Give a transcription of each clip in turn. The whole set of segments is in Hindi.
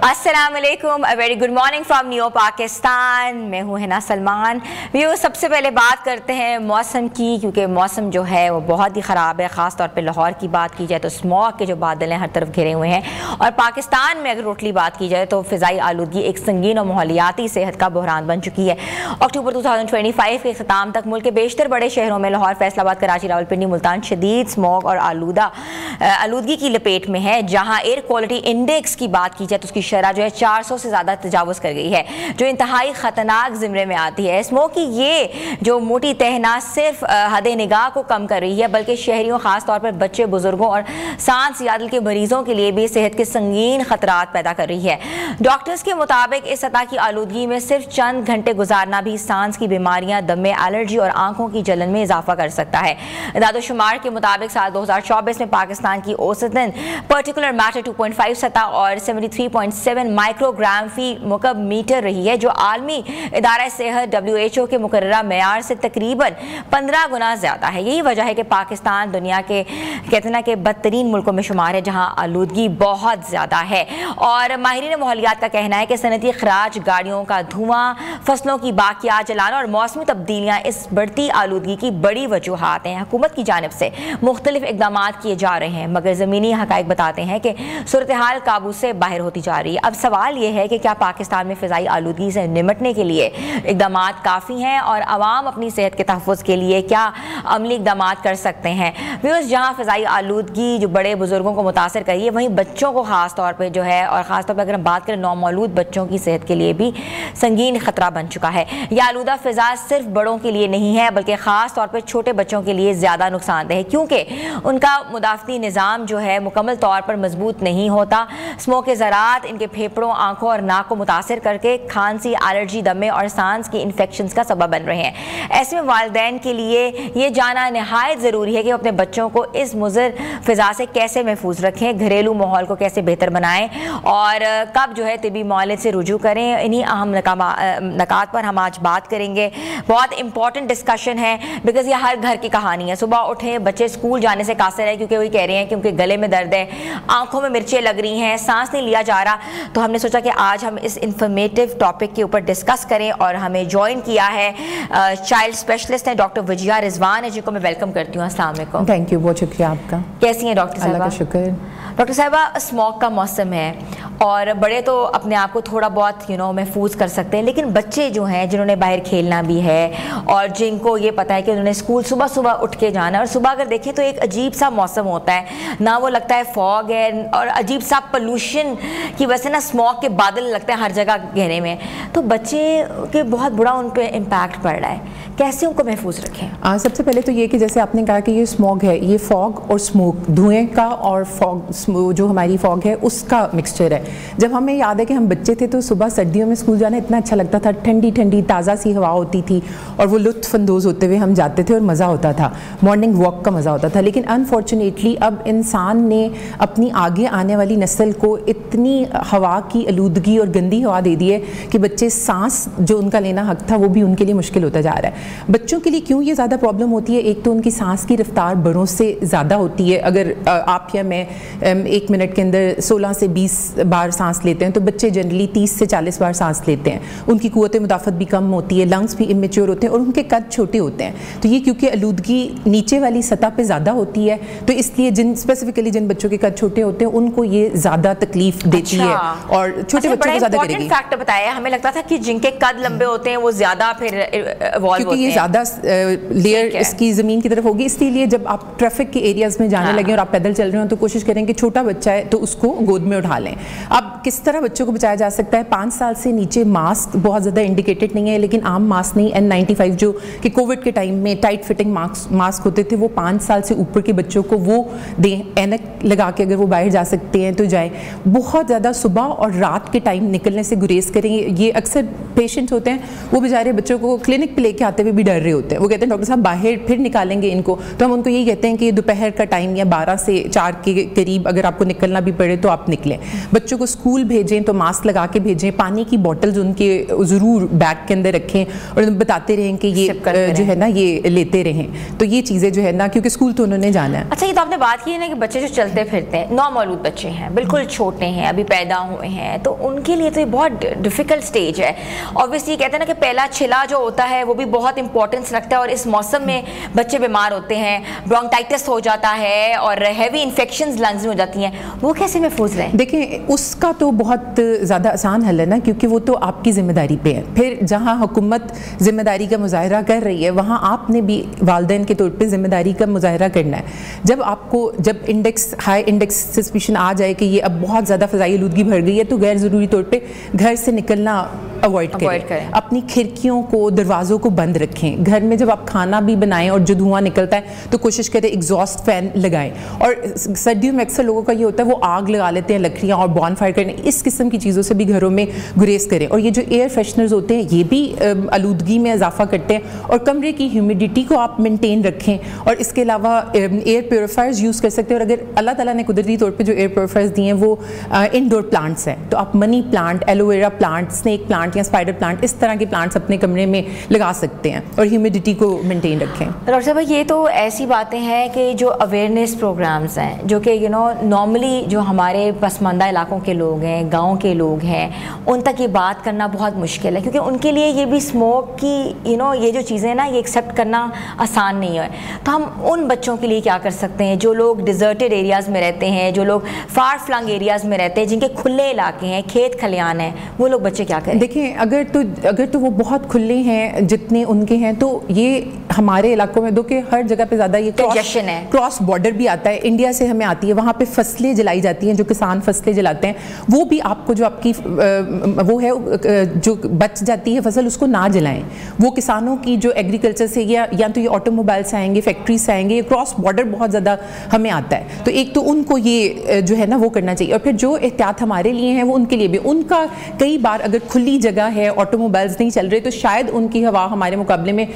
अस्सलाम वालेकुम, a very good morning from new Pakistan. मैं हूँ हिना सलमान। व्यू सबसे पहले बात करते हैं मौसम की, क्योंकि मौसम जो है वो बहुत ही ख़राब है। ख़ास तौर पे लाहौर की बात की जाए तो स्मॉग के जो बादल हैं हर तरफ घिरे हुए हैं, और पाकिस्तान में अगर टोटली बात की जाए तो फ़िज़ाई आलूदगी एक संगीन और माहौलियाती सेहत का बहरान बन चुकी है। अक्टूबर 2025 के ख़त्म तक मुल्क के बेशतर बड़े शहरों में लाहौर, फैसलाबाद, कराची, रावलपिंडी, मुल्तान शदीद स्मॉग और आलूदगी की लपेट में है, जहाँ एयर क्वालिटी इंडेक्स की बात की जाए तो उसकी शरह जो है 400 से ज़्यादा तजावुज़ कर गई है, जो इंतहाई ख़तरनाक ज़िम्रे में आती है। स्मोक की ये जो मोटी तह न सिर्फ हद निगाह को कम कर रही है, बल्कि शहरियों, ख़ास तौर पर बच्चे, बुजुर्गों और सांस यादल के मरीजों के लिए भी सेहत के संगीन खतरात पैदा कर रही है। डॉक्टर्स के मुताबिक इस सतह की आलूदगी में सिर्फ चंद घंटे गुजारना भी सांस की बीमारियां, दमे, एलर्जी और आंखों की जलन में इजाफा कर सकता है। इदाद-ओ-शुमार के मुताबिक साल 2024 में पाकिस्तान की औसतन पार्टिकुलर मैटर 2.5 सतह और 73.7 माइक्रोग्राम फी मुकब मीटर रही है, जो आलमी इदारा सेहत WHO के मुकर्ररा मेयार से तकरीबन 15 गुना ज़्यादा है। यही वजह है कि पाकिस्तान दुनिया के कहते के बदतरीन मुल्कों में शुमार है, जहाँ आलूदगी बहुत ज़्यादा है। और माहिरीन माहौलियात का कहना है कि सनती खराज, गाड़ियों का धुआं, फसलों की बाकियात जलाना और मौसमी तब्दीलियाँ इस बढ़ती आलूदगी की बड़ी वजूहात हैं। हुकूमत की जानिब से मुख्तलिफ इक़दाम किए जा रहे हैं, मगर ज़मीनी हक़ाइक़ बताते हैं कि सूरत हाल काबू से बाहर होती जा रही है। अब सवाल यह है कि क्या पाकिस्तान में फ़िज़ाई आलूदगी से निपटने के लिए इक़दाम काफ़ी हैं, और आवाम अपनी सेहत के तहफ़्फ़ुज़ के लिए क्या अमली इक़दाम कर सकते हैं। व्यूअर्स, जहाँ फ़िज़ाई आलूदगी जो बड़े बुजुर्गों को मुतासर करी है, वहीं बच्चों को ख़ास तौर पर जो है, और ख़ास तौर पर अगर हम बात करें नौमौलूद बच्चों की सेहत के लिए भी संगीन ख़तरा बन चुका है। यह आलूदा फ़िज़ा सिर्फ बड़ों के लिए नहीं है, बल्कि ख़ास तौर पर छोटे बच्चों के लिए ज़्यादा नुकसानदेह है, क्योंकि उनका मुदाफ़ती निज़ाम जो है मुकम्मल तौर पर मजबूत नहीं होता। स्मोक के ज़रात इनके फेफड़ों, आंखों और नाक को मुतासर करके खांसी, एलर्जी, दमे और सांस की इन्फेक्शंस का सबब बन रहे हैं। ऐसे में वालिदैन के लिए ये जाना नहायत ज़रूरी है कि अपने बच्चों को इस मुज़र फ़िज़ा से कैसे महफूज रखें, घरेलू माहौल को कैसे बेहतर बनाएं, और कब जो है तिबी मुआलिज से रुजू करें। इन्हीं अहम नकात पर हम आज बात करेंगे। बहुत इंपॉर्टेंट डिस्कशन है, बिकॉज ये हर घर की कहानी है। सुबह उठे, बच्चे स्कूल जाने से कासिर है, क्योंकि वही कह रहे हैं कि उनके गले में दर्द है, आंखों में मिर्चें लग रही हैं, सांस नहीं लिया जा रहा। तो हमने सोचा कि आज हम इस इंफॉर्मेटिव टॉपिक के ऊपर डिस्कस करें, और हमें ज्वाइन किया है चाइल्ड स्पेशलिस्ट हैं डॉक्टर वजिया रिजवान है, जिनको मैं वेलकम करती हूँ। अस्सलाम वालेकुम। थैंक यू, बहुत शुक्रिया आपका। कैसी हैं डॉक्टर साहबा? अल्लाह का शुक्र। डॉक्टर साहबा, स्मॉग का मौसम है और बड़े तो अपने आप को थोड़ा बहुत महफूज कर सकते हैं, लेकिन बच्चे जो हैं, जिन्होंने बाहर खेलना भी है और जिनको ये पता है कि उन्होंने स्कूल सुबह सुबह उठ के जाना है, और सुबह अगर देखें तो एक अजीब सा मौसम होता है ना, वो लगता है फॉग है, और अजीब सा पोल्यूशन की वजह से ना स्मॉग के बादल लगते हैं हर जगह घेरे में, तो बच्चे के बहुत बुरा उन पर इम्पैक्ट पड़ रहा है। कैसे उनको महफूज रखें? सबसे पहले तो ये कि जैसे आपने कहा कि ये स्मॉग है, ये फॉग और स्मोक, धुएं का और फॉग, जो हमारी फॉग है उसका मिक्सचर है। जब हमें याद है कि हम बच्चे थे तो सुबह सर्दियों में स्कूल जाना इतना अच्छा लगता था, ठंडी ठंडी ताज़ा सी हवा होती थी, और वो लुत्फ़अंदोज़ होते हुए हम जाते थे और मज़ा होता था, मॉर्निंग वॉक का मज़ा होता था। लेकिन अनफॉर्चुनेटली अब इंसान ने अपनी आगे आने वाली नस्ल को इतनी हवा की आलूदगी और गंदी हवा दे दी है कि बच्चे सांस जो उनका लेना हक था वो भी उनके लिए मुश्किल होता जा रहा है। बच्चों के लिए क्यों ये ज़्यादा प्रॉब्लम होती है? एक तो उनकी सांस की रफ्तार बड़ों से ज़्यादा होती है। अगर आप या मैं 1 मिनट के अंदर 16 से 20 बार सांस लेते हैं, तो बच्चे जनरली 30 से 40 बार सांस लेते हैं। उनकी क़ुव्वत मुदाफ़त भी कम होती है, लंग्स भी इमेच्योर होते हैं, और उनके कद छोटे होते हैं। तो ये क्योंकि आलूदगी नीचे वाली सतह पे ज़्यादा होती है, तो इसलिए स्पेसिफिकली जिन बच्चों के कद छोटे होते हैं उनको ये ज़्यादा तकलीफ देती है, और छोटे बच्चों को ज़्यादा करेगी। फैक्टर बताया, हमें लगता था कि जिनके कद लंबे होते हैं वो ज़्यादा फिर इवॉल्व होते हैं, ज़्यादा लेयर इसकी ज़मीन की तरफ होगी। इसलिए जब आप ट्रैफिक के एरियाज़ में जाने लगे और आप पैदल चल रहे हो, तो कोशिश करें कि छोटा बच्चा है तो उसको गोद में उठा लें। अब किस तरह बच्चों को बचाया जा सकता है? 5 साल से नीचे मास्क बहुत ज़्यादा इंडिकेटेड नहीं है, लेकिन आम मास्क नहीं, N95 जो कि कोविड के टाइम में टाइट फिटिंग मास्क होते थे, वो 5 साल से ऊपर के बच्चों को वो दें। ऐनक लगा के अगर वो बाहर जा सकते हैं तो जाएँ। बहुत ज़्यादा सुबह और रात के टाइम निकलने से गुरेज करें। ये अक्सर पेशेंट होते हैं, वो बेचारे बच्चों को क्लिनिक पे लेके आते हुए भी डर रहे होते हैं। वो कहते हैं डॉक्टर साहब बाहर फिर निकालेंगे इनको, तो हम उनको यही कहते हैं कि दोपहर का टाइम या 12 से 4 के करीब अगर आपको निकलना भी पड़े तो आप निकलें। बच्चों को स्कूल भेजें तो मास्क लगा के भेजें, पानी की बॉटल्स उनके ज़रूर बैग के अंदर रखें और बताते रहें कि ये जो है ना ये लेते रहें। तो ये चीज़ें जो है ना, क्योंकि स्कूल तो उन्होंने जाना है। अच्छा, ये तो आपने बात की है ना कि बच्चे जो चलते फिरते हैं, नौमौलूद बच्चे हैं, बिल्कुल छोटे हैं, अभी पैदा हुए हैं, तो उनके लिए तो ये बहुत डिफ़िकल्ट स्टेज है। ऑब्वियसली कहते हैं ना कि पहला छिला जो होता है वो भी बहुत इंपॉर्टेंस रखता है, और इस मौसम में बच्चे बीमार होते हैं, ब्रोंकाइटिस हो जाता है और हैवी इन्फेक्शंस लंग्स में हो जाती हैं, वो कैसे महफूज रहें? देखिए, उसका तो बहुत ज़्यादा आसान हल है ना, क्योंकि वो तो आपकी जिम्मेदारी पे है। फिर जहाँ हुकूमत जिम्मेदारी का मुजाहरा कर रही है, वहाँ आपने भी वालिदैन के तौर पे जिम्मेदारी का मुजाहरा करना है। जब हाई इंडेक्स सस्पिशन आ जाए कि ये अब बहुत ज़्यादा फ़ज़ाई आलूदगी भर गई है, तो गैर ज़रूरी तौर पे घर से निकलना अवॉइड करें। अपनी खिड़कियों को, दरवाज़ों को बंद रखें। घर में जब आप खाना भी बनाएं और जो धुआं निकलता है तो कोशिश करें एग्जॉस्ट फैन लगाएं। और सर्दियों में अक्सर लोगों का ये होता है वो आग लगा लेते हैं, लकड़ियाँ और बॉन फायर करने, इस किस्म की चीज़ों से भी घरों में गुरेज करें। और ये जो एयर फ्रेशनर्स होते हैं ये भी आलूदगी में इजाफा करते हैं। और कमरे की ह्यूमिडिटी को आप मेनटेन रखें। और इसके अलावा एयर प्योरीफायर्स यूज़ कर सकते हैं। और अगर अल्लाह ताला ने कुदरती तौर पर जो एयर प्योरीफायर्स दिए हैं वो इंडोर प्लांट्स हैं, तो आप money plant, aloe vera plant, snake plant या स्पाइडर प्लांट, इस तरह के प्लांट्स अपने कमरे में लगा सकते हैं और ह्यूमिडिटी को मेंटेन रखें। डॉक्टर साहब, ये तो ऐसी बातें हैं कि जो अवेयरनेस प्रोग्राम्स हैं, जो कि नॉर्मली जो हमारे पसमानदा इलाकों के लोग हैं, गाँव के लोग हैं, उन तक ये बात करना बहुत मुश्किल है, क्योंकि उनके लिए ये भी स्मोक की ये जो चीज़ें ना, ये एक्सेप्ट करना आसान नहीं है। तो हम उन बच्चों के लिए क्या कर सकते हैं जो लोग डिजर्टेड एरियाज़ में रहते हैं, जो लोग फार फ्लंग एरियाज़ में रहते हैं, जिनके खुले इलाके हैं, खेत खलियान हैं, वो लोग बच्चे क्या करें? देखिए, अगर तो वो बहुत खुले हैं जितने उनके हैं, तो ये हमारे इलाकों में दो कि हर जगह पे ज़्यादा ये क्रॉस बॉर्डर भी आता है, इंडिया से हमें आती है, वहाँ पे फसलें जलाई जाती हैं, जो किसान फसलें जलाते हैं, वो भी आपको जो आपकी वो है जो बच जाती है फसल, उसको ना जलाएं। वो किसानों की जो एग्रीकल्चर से या तो ये ऑटोमोबाइल से आएंगे, फैक्ट्री से आएंगे, ये क्रॉस बॉर्डर बहुत ज़्यादा हमें आता है। तो एक तो उनको ये जो है ना वो करना चाहिए। और फिर जो एहतियात हमारे लिए हैं वो उनके लिए भी, उनका कई बार अगर खुली जगह है, ऑटोमोबाइल्स नहीं चल रहे, तो शायद उनकी हवा हमारे मुकाबले में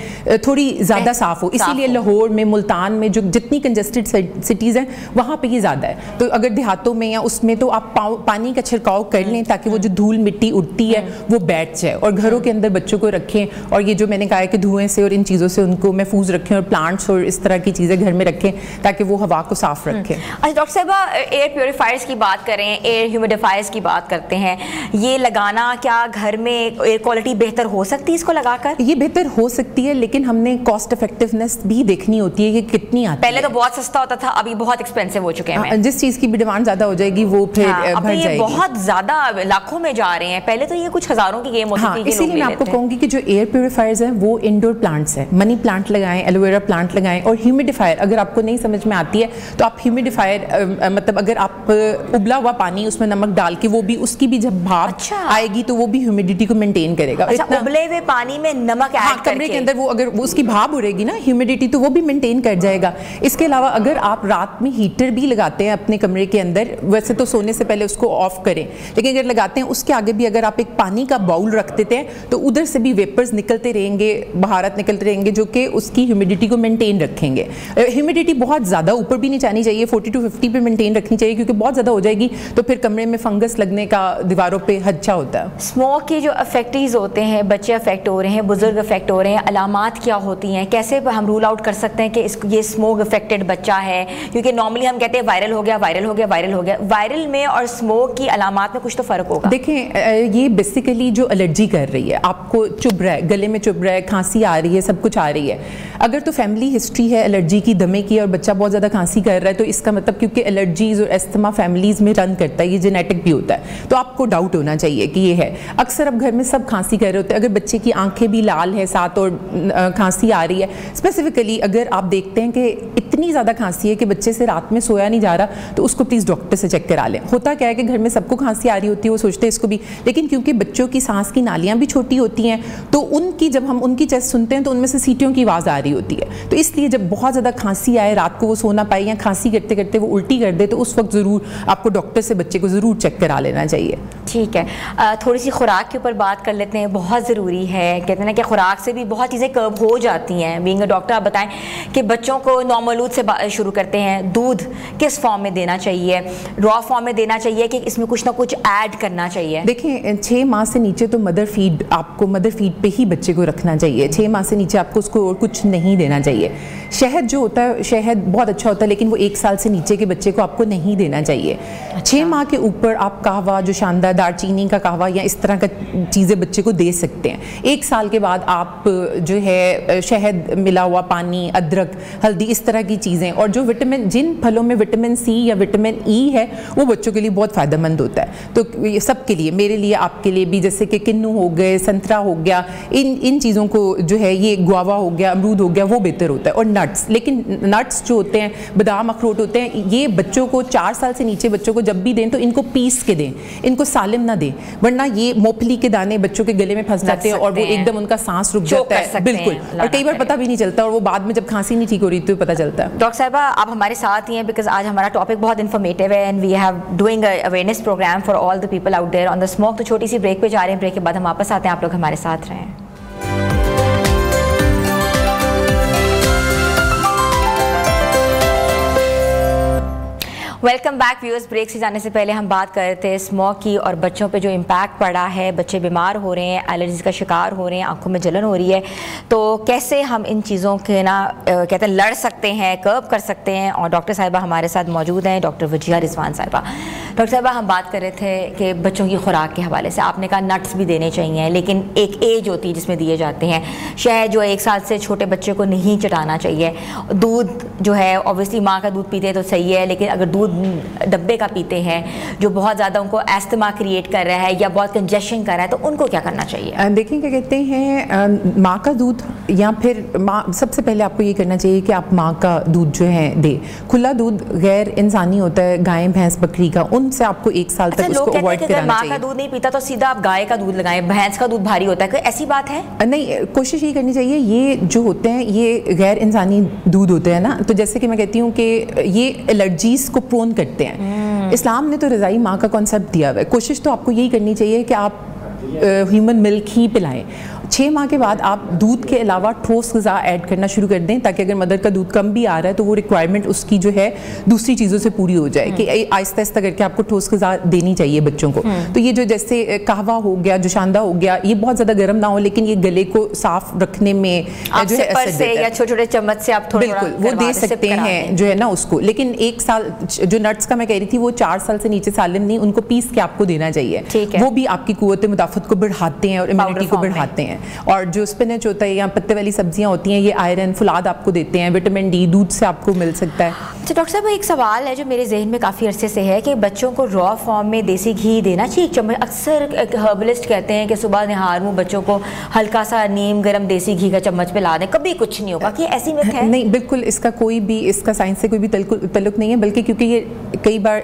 थोड़ी ज़्यादा साफ़ हो। इसीलिए लाहौर में, मुल्तान में, जो जितनी कंजस्टेड सिटीज़ हैं वहाँ पे ये ज़्यादा है। तो अगर देहातों में या उसमें तो आप पानी का छिड़काव कर लें, ताकि वो जो धूल मिट्टी उड़ती है वो बैठ जाए। और घरों के अंदर बच्चों को रखें, और ये जो मैंने कहा है कि धुएं से और इन चीज़ों से उनको महफूज रखें, और प्लांट्स और इस तरह की चीज़ें घर में रखें ताकि वो हवा को साफ रखें। अच्छा डॉक्टर साहबा, एयर प्योरीफायर्स की बात करें, एयर ह्यूमिडिफायर्स की बात करते हैं, ये लगाना क्या घर में एयर क्वालिटी बेहतर हो सकती है इसको लगाकर? ये बेहतर हो सकती है, लेकिन हमने कॉस्ट इफेक्टिवनेस भी देखनी होती है कि कितनी आती है। पहले तो बहुत सस्ता होता था, अभी बहुत एक्सपेंसिव हो चुके हैं। जिस चीज़ की भी डिमांड ज़्यादा हो जाएगी वो फिर बढ़ जाएगी। बहुत ज़्यादा लाखों में जा रहे हैं, पहले तो ये कुछ हज़ारों की गेम होती थी। इसीलिए मैं आपको कहूँगी कि जो एयर प्योरीफायर्स हैं वो इंडोर प्लांट्स हैं। मनी प्लांट लगाएं, एलोवेरा प्लांट लगाएं। और ह्यूमिडिफायर अगर आपको नहीं समझ में आती है तो आप ह्यूमिडिफायर मतलब अगर आप उबला हुआ पानी उसमें नमक डाल के, वो भी उसकी भी जब भाप आएगी तो वो भी ह्यूमिडिटी को मेंटेन करेगा। अच्छा, उबले हुए पानी में नमक ऐड करके कमरे के अंदर वो अगर वो उसकी भाप उड़ेगी ना, ह्यूमिडिटी, तो वो भी मेंटेन कर जाएगा। इसके अलावा अगर आप रात में हीटर भी लगाते हैं अपने कमरे के अंदर, वैसे तो सोने से पहले उसको ऑफ करें, लेकिन अगर लगाते हैं उसके आगे भी अगर आप एक पानी का बाउल रख देते हैं तो उधर से भी वेपर्स निकलते रहेंगे, बहारत निकलते रहेंगे, जो कि उसकी ह्यूमिडिटी को मेंटेन रखेंगे। ह्यूमिडिटी बहुत ज़्यादा ऊपर भी नहीं जानी चाहिए, 40 to 50 पे मेंटेन रखनी चाहिए, क्योंकि बहुत ज़्यादा हो जाएगी तो फिर कमरे में फंगस लगने का दीवारों पे खदशा होता है। स्मोक के जो अफेक्टीज होते हैं, बच्चे अफेक्ट हो रहे हैं, बुजुर्ग अफेक्ट हो रहे हैं, अलामात क्या होती हैं, कैसे हम रूल आउट कर सकते हैं कि ये स्मोक अफेक्टेड बच्चा है? क्योंकि नॉर्मली हम कहते हैं वायरल हो गया, वायरल हो गया, वायरल हो गया। वायरल में और स्मोक की अलामात में कुछ तो फ़र्क होगा। देखें, ये बेसिकली जो एलर्जी कर रही है, आपको चुभ रहा है, गले में चुभ रहा है, खांसी आ रही है, सब कुछ आ रही है, अगर तो फैमिली हिस्ट्री है एलर्जी की, दमे की, और बच्चा बहुत ज़्यादा खांसी कर रहा है, तो इसका मतलब क्योंकि एलर्जीज और एस्थमा फैमिलीज में रन करता है, ये जेनेटिक भी होता है, तो आपको डाउट होना चाहिए कि ये है। अक्सर अब घर में सब खांसी कर रहे होते हैं, अगर बच्चे की आंखें भी लाल है साथ और खांसी आ रही है, स्पेसिफिकली अगर आप देखते हैं कि इतनी ज़्यादा खांसी है कि बच्चे से रात में सोया नहीं जा रहा, तो उसको प्लीज़ डॉक्टर से चेक करा लें। होता क्या है कि घर में सबको खांसी आ रही होती है, वो सोचते हैं इसको भी, लेकिन क्योंकि बच्चों की सांस की नालियाँ भी छोटी होती हैं, तो उनकी जब हम उनकी चेस्ट सुनते हैं तो उनमें से सीटियों की आवाज़ आ रही होती है। तो इसलिए जब बहुत ज़्यादा खांसी आए, रात को वो सो ना पाए, या खांसी करते करते वो उल्टी कर दे, तो उस वक्त ज़रूर आपको डॉक्टर से बच्चे को ज़रूर चेक करा लेना चाहिए। ठीक है, थोड़ी सी खुराक के ऊपर बात कर लेते हैं, बहुत ज़रूरी है। कहते हैं ना कि खुराक से भी बहुत चीज़ें कर्व हो जाती हैं। बीइंग अ डॉक्टर आप बताएं कि बच्चों को नौमौलूद से शुरू करते हैं, दूध किस फॉर्म में देना चाहिए, रॉ फॉर्म में देना चाहिए कि इसमें कुछ ना कुछ ऐड करना चाहिए? देखिए 6 माह से नीचे तो मदर फीड पे ही बच्चे को रखना चाहिए। 6 माह से नीचे आपको उसको और कुछ नहीं देना चाहिए। शहद जो होता है, शहद बहुत अच्छा होता है, लेकिन वो 1 साल से नीचे के बच्चे को आपको नहीं देना चाहिए। 6 माह के ऊपर आप कहवा, जो शानदार दालचीनी का कहवा या इस तरह का चीज़ें बच्चे को दे सकते हैं। 1 साल के बाद आप जो है शहद मिला हुआ पानी, अदरक, हल्दी, इस तरह की चीज़ें, और जो विटामिन, जिन फलों में विटामिन सी या विटामिन ई है वो बच्चों के लिए बहुत फ़ायदेमंद होता है। तो ये सबके लिए, मेरे लिए, आपके लिए भी, जैसे कि किन्नू हो गए, संतरा हो गया, इन चीज़ों को जो है, ये गुआवा हो गया, अमरूद हो गया, वो बेहतर होता है। और नट्स, लेकिन नट्स जो होते हैं, बादाम, अखरोट होते हैं, ये बच्चों को 4 साल से नीचे बच्चों को जब भी दें तो इनको पीस के दें, इनको सालिम ना दें, वरना ये मूंगफली के दाने बच्चों के गले में फंस जाते हैं और वो एकदम उनका सांस रुक जाता है। बिल्कुल, और कई बार पता भी नहीं चलता, और वो बाद में जब खांसी नहीं ठीक हो रही तो पता चलता है। डॉक्टर साहिबा आप हमारे साथ ही हैं बिकॉज आज हमारा टॉपिक बहुत इन्फॉर्मेटिव है and we have doing awareness programme for all the people out there on the smoke. तो छोटी सी ब्रेक पे जा रहे हैं, ब्रेक के बाद हम वापस आते हैं, आप लोग हमारे साथ रहें। Welcome back viewers. ब्रेक से जाने से पहले हम बात कर रहे थे स्मोक की और बच्चों पे जो इम्पैक्ट पड़ा है, बच्चे बीमार हो रहे हैं, एलर्जी का शिकार हो रहे हैं, आंखों में जलन हो रही है, तो कैसे हम इन चीज़ों के ना कहते हैं लड़ सकते हैं, कर्ब कर सकते हैं। और डॉक्टर साहिबा हमारे साथ मौजूद हैं, डॉक्टर वजिया रिजवान साहिबा। डॉक्टर साहिबा हम बात कर रहे थे कि बच्चों की खुराक के हवाले से आपने कहा नट्स भी देने चाहिए, लेकिन एक एज होती है जिसमें दिए जाते हैं। शहद जो 1 साल से छोटे बच्चे को नहीं चटाना चाहिए। दूध जो है ऑब्वियसली माँ का दूध पीते हैं तो सही है, लेकिन अगर दूध डब्बे का पीते हैं जो बहुत ज़्यादा उनको एस्थमा क्रिएट कर रहा है या बहुत कंजेशन कर रहा है, तो उनको क्या करना चाहिए? देखिए क्या कहते हैं, माँ का दूध या फिर माँ, सबसे पहले आपको ये करना चाहिए कि आप माँ का दूध जो है दे। खुला दूध गैर इंसानी होता है, गाय, भैंस, बकरी का, उनसे आपको 1 साल तक उसको अवॉइड कराना चाहिए। माँ का दूध नहीं पीता तो सीधा आप गाय का दूध लगाएं, भैंस का दूध भारी होता है, कोई ऐसी बात है? नहीं, कोशिश ये करनी चाहिए। ये जो होते हैं ये गैर इंसानी दूध होते हैं ना, तो जैसे कि मैं कहती हूँ कि ये एलर्जीज को प्रोन करते हैं। इस्लाम ने तो रज़ाई माँ का कॉन्सेप्ट दिया हुआ है। कोशिश तो आपको यही करनी चाहिए कि आप ह्यूमन मिल्क ही पिलाएं। 6 माह के बाद आप दूध के अलावा ठोस ग़िज़ा ऐड करना शुरू कर दें, ताकि अगर मदर का दूध कम भी आ रहा है तो वो रिक्वायरमेंट उसकी जो है दूसरी चीज़ों से पूरी हो जाए, कि आहिस्ता आहिस्ता करके आपको ठोस ग़िज़ा देनी चाहिए बच्चों को। तो ये जो जैसे कहवा हो गया, जोशांदा हो गया, ये बहुत ज़्यादा गर्म ना हो, लेकिन ये गले को साफ रखने में जो है असर देता है। या छोटे-छोटे चम्मच से आप थोड़ा बिल्कुल वो दे सकते हैं जो है ना उसको। लेकिन 1 साल जो नट्स का मैं कह रही थी, वो 4 साल से नीचे सालिम नहीं, उनको पीस के आपको देना चाहिए। वो भी आपकी कुव्वत मुदाफ़त को बढ़ाते हैं और इम्यूनिटी को बढ़ाते हैं। और जो स्पिनच होता है या पत्ते वाली सब्जियां होती हैं, ये आयरन, फुलाद आपको देते हैं, विटामिन डी दूध से आपको मिल सकता है। अच्छा डॉक्टर साहब, एक सवाल है जो मेरे जहन में काफ़ी अरसे से है कि बच्चों को रॉ फॉर्म में देसी घी देना चाहिए 1 चम्मच? अक्सर हर्बलिस्ट कहते हैं कि सुबह निहार मुँह बच्चों को हल्का सा नीम गर्म देसी घी का चम्मच पिला दें, कभी कुछ नहीं होगा, कि ऐसी मिथ है? नहीं, बिल्कुल इसका कोई भी, इसका साइंस से कोई भी तल्लुक नहीं है, बल्कि क्योंकि ये कई बार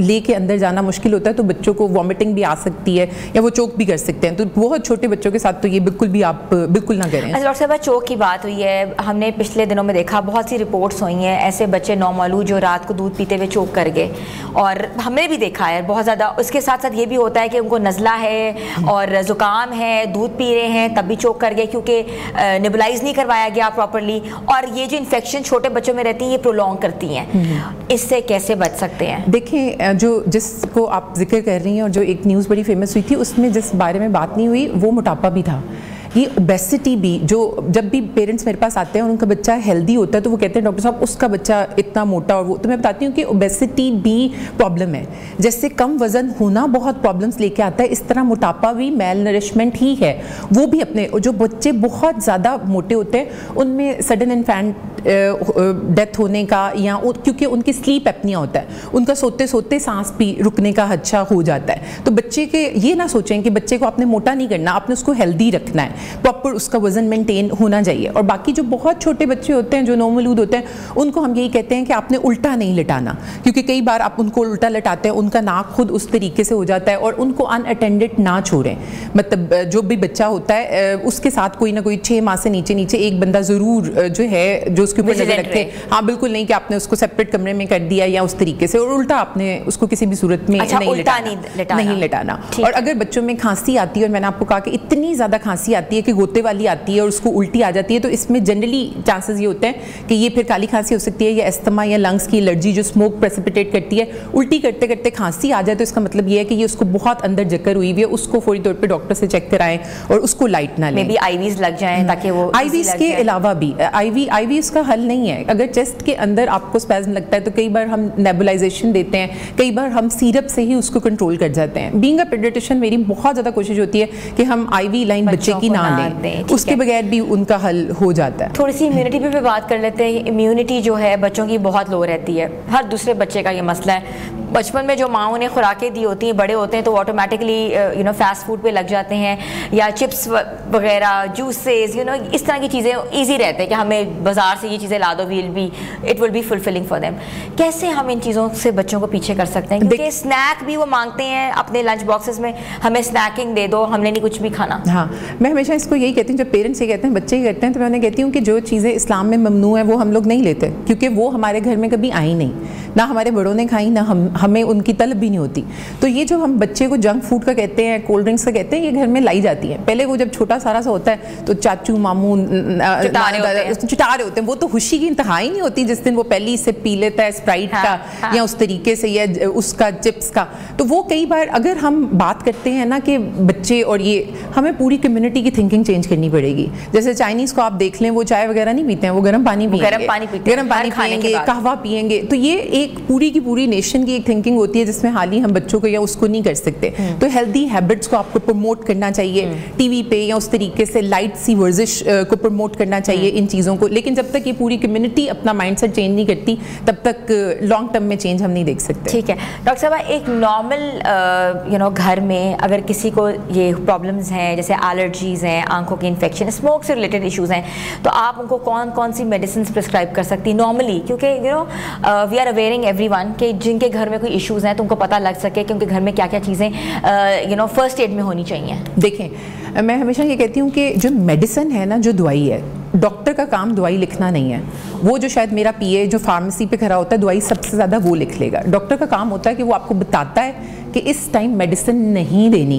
ले के अंदर जाना मुश्किल होता है तो बच्चों को वॉमिटिंग भी आ सकती है या वो चोक भी कर सकते हैं। तो बहुत छोटे बच्चों के साथ तो ये बिल्कुल भी आप बिल्कुल ना करें। डॉक्टर साहब चोक की बात हुई है, हमने पिछले दिनों में देखा बहुत सी रिपोर्ट्स हुई हैं, ऐसे बच्चे नौमौलूद जो रात को दूध पीते हुए चोक कर गए, और हमने भी देखा है बहुत ज़्यादा। उसके साथ साथ ये भी होता है कि उनको नज़ला है और ज़ुकाम है, दूध पी रहे हैं तब भी चोक कर गए क्योंकि नेबुलाइज नहीं करवाया गया प्रॉपरली, और ये जो इन्फेक्शन छोटे बच्चों में रहती हैं ये प्रोलॉन्ग करती हैं। इससे कैसे बच सकते हैं? देखिए, जो जिसको आप जिक्र कर रही हैं और जो एक न्यूज़ बड़ी फेमस हुई थी, उसमें जिस बारे में बात नहीं हुई वो मोटापा भी था। ये ओबेसिटी भी, जो जब भी पेरेंट्स मेरे पास आते हैं और उनका बच्चा हेल्दी होता है तो वो कहते हैं डॉक्टर साहब उसका बच्चा इतना मोटा, और वो तो मैं बताती हूँ कि ओबेसिटी भी प्रॉब्लम है। जैसे कम वजन होना बहुत प्रॉब्लम्स लेके आता है, इस तरह मोटापा भी मेल नरिशमेंट ही है। वो भी अपने, जो बच्चे बहुत ज़्यादा मोटे होते हैं उनमें सडन इन्फेंट डेथ होने का, या क्योंकि उनकी स्लीप एपनिया होता है, उनका सोते सोते सांस भी रुकने का खदशा हो जाता है। तो बच्चे के ये ना सोचें कि बच्चे को आपने मोटा नहीं करना, आपने उसको हेल्दी रखना है। प्रॉपर उसका वजन मेंटेन होना चाहिए। और बाकी जो बहुत छोटे बच्चे होते हैं जो नौमौलूद होते हैं उनको हम यही कहते हैं कि आपने उल्टा नहीं लिटाना, क्योंकि कई बार आप उनको उल्टा लिटाते हैं, उनका नाक खुद उस तरीके से हो जाता है, और उनको अनअटेंडेड ना छोड़ें। मतलब जो भी बच्चा होता है उसके साथ कोई ना कोई 6 माह से नीचे एक बंदा ज़रूर जो है जो उसके ऊपर नजर रखे। हाँ, बिल्कुल नहीं कि आपने उसको सेपरेट कमरे में कर दिया या उस तरीके से, और उल्टा आपने उसको किसी भी सूरत में नहीं लिटाना। और अगर बच्चों में खांसी आती है, और मैंने आपको कहा कि इतनी ज़्यादा खांसी आती है कि गोते वाली आती है और उसको उल्टी आ जाती है, तो इसमें जनरली चांसेस ये होते हैं कि ये फिर काली खांसी हो सकती है, या अस्थमा या लंग्स की एलर्जी जो स्मोक प्रेसिपिटेट करती है। उल्टी करते करते खांसी आ जाए तो इसका मतलब ये है कि ये उसको बहुत अंदर जकड़ हुई हुई है, उसको फौरी तौर पे डॉक्टर से चेक कराएं और उसको लाइट ना लें। मे बी आईवीज लग जाएं ताकि वो आईवीज के अलावा भी आईवी इसका हल नहीं है। अगर चेस्ट के अंदर आपको स्पैज्म लगता है तो कई बार हम नेबुलाइजेशन देते हैं, कई बार हम सिरप से ही उसको कंट्रोल कर जाते हैं। बीइंग अ पीडियाट्रिशियन मेरी बहुत ज़्यादा कोशिश होती है कि हम आईवी लाइन बच्चे की ना लें, उसके बगैर भी उनका हल हो जाता है। थोड़ी सी इम्यूनिटी पे भी बात कर लेते हैं। इम्यूनिटी जो है बच्चों की बहुत लो रहती है, हर दूसरे बच्चे का ये मसला है। बचपन में जो माओ ने खुराकें दी होती हैं, बड़े होते हैं तो ऑटोमेटिकली फास्ट फूड पे लग जाते हैं, या चिप्स वगैरह, जूसेस, इस तरह की चीज़ें ईजी रहते हैं कि हमें बाजार से ये चीज़ें ला दो, it will B fulfilling for them. कैसे हम इन चीज़ों से बच्चों को पीछे कर सकते हैं? क्योंकि स्नैक भी वो मांगते हैं अपने लंच बॉक्सेस में, हमें स्नैकिंग दे दो, हमने नहीं कुछ भी खाना। हाँ, मैं हमेशा इसको यही कहती हूँ, जब पेरेंट्स ये कहते हैं बच्चे ही करते हैं, तो मैं उन्हें कहती हूँ कि जो चीज़ें इस्लाम में ममनू है वो हम लोग नहीं लेते, क्योंकि वो हमारे घर में कभी आई नहीं, ना हमारे बड़ों ने खाई, ना हमें उनकी तलब भी नहीं होती। तो ये जो हम बच्चे को जंक फूड का कहते हैं, कोल्ड ड्रिंक्स का कहते हैं, ये घर में लाई जाती है। पहले वो जब छोटा सारा सा होता है तो चाचू मामू चिटा रहे होते हैं, वो तो खुशी की इंतहा ही नहीं होती जिस दिन वो पहली से पी लेता है स्प्राइट का या उस तरीके से, या उसका चिप्स का। तो वो कई बार अगर हम बात करते हैं ना कि बच्चे, और ये हमें पूरी कम्युनिटी की थिंकिंग चेंज करनी पड़ेगी। जैसे चाइनीज़ को आप देख लें, वो चाय वगैरह नहीं पीते हैं, वो गर्म पानी पिएंगे, गर्म पानी पिएंगे, कहवा पिएंगे। तो ये एक पूरी की पूरी नेशन की एक थिंकिंग होती है जिसमें हाल ही हम बच्चों को या उसको नहीं कर सकते। तो हेल्दी हैबिट्स को आपको प्रमोट करना चाहिए टीवी पे, या उस तरीके से लाइट सी वर्जिश को प्रमोट करना चाहिए इन चीज़ों को। लेकिन जब तक ये पूरी कम्युनिटी अपना माइंडसेट चेंज नहीं करती, तब तक लॉन्ग टर्म में चेंज हम नहीं देख सकते। ठीक है डॉक्टर साहब, एक नॉर्मल घर में अगर किसी को ये प्रॉब्लम्स हैं, जैसे एलर्जीज हैं, आंखों की इन्फेक्शन, स्मोक से रिलेटेड इश्यूज हैं, तो आप उनको कौन कौन सी मेडिसिन प्रिस्क्राइब कर सकती नॉर्मली? क्योंकि वी आर अवेयरिंग एवरीवन कि जिनके घर में कोई इश्यूज हैं तो उनको पता लग सके कि उनके घर में क्या क्या चीज़ें फर्स्ट एड में होनी चाहिए। देखें, मैं हमेशा ये कहती हूँ कि जो मेडिसिन है ना, जो दवाई है, डॉक्टर का काम दवाई लिखना नहीं है। वो जो शायद मेरा पीए जो फार्मेसी पे खड़ा होता है, दवाई सबसे ज़्यादा वो लिख लेगा। डॉक्टर का काम होता है कि वो आपको बताता है कि इस टाइम मेडिसिन नहीं देनी।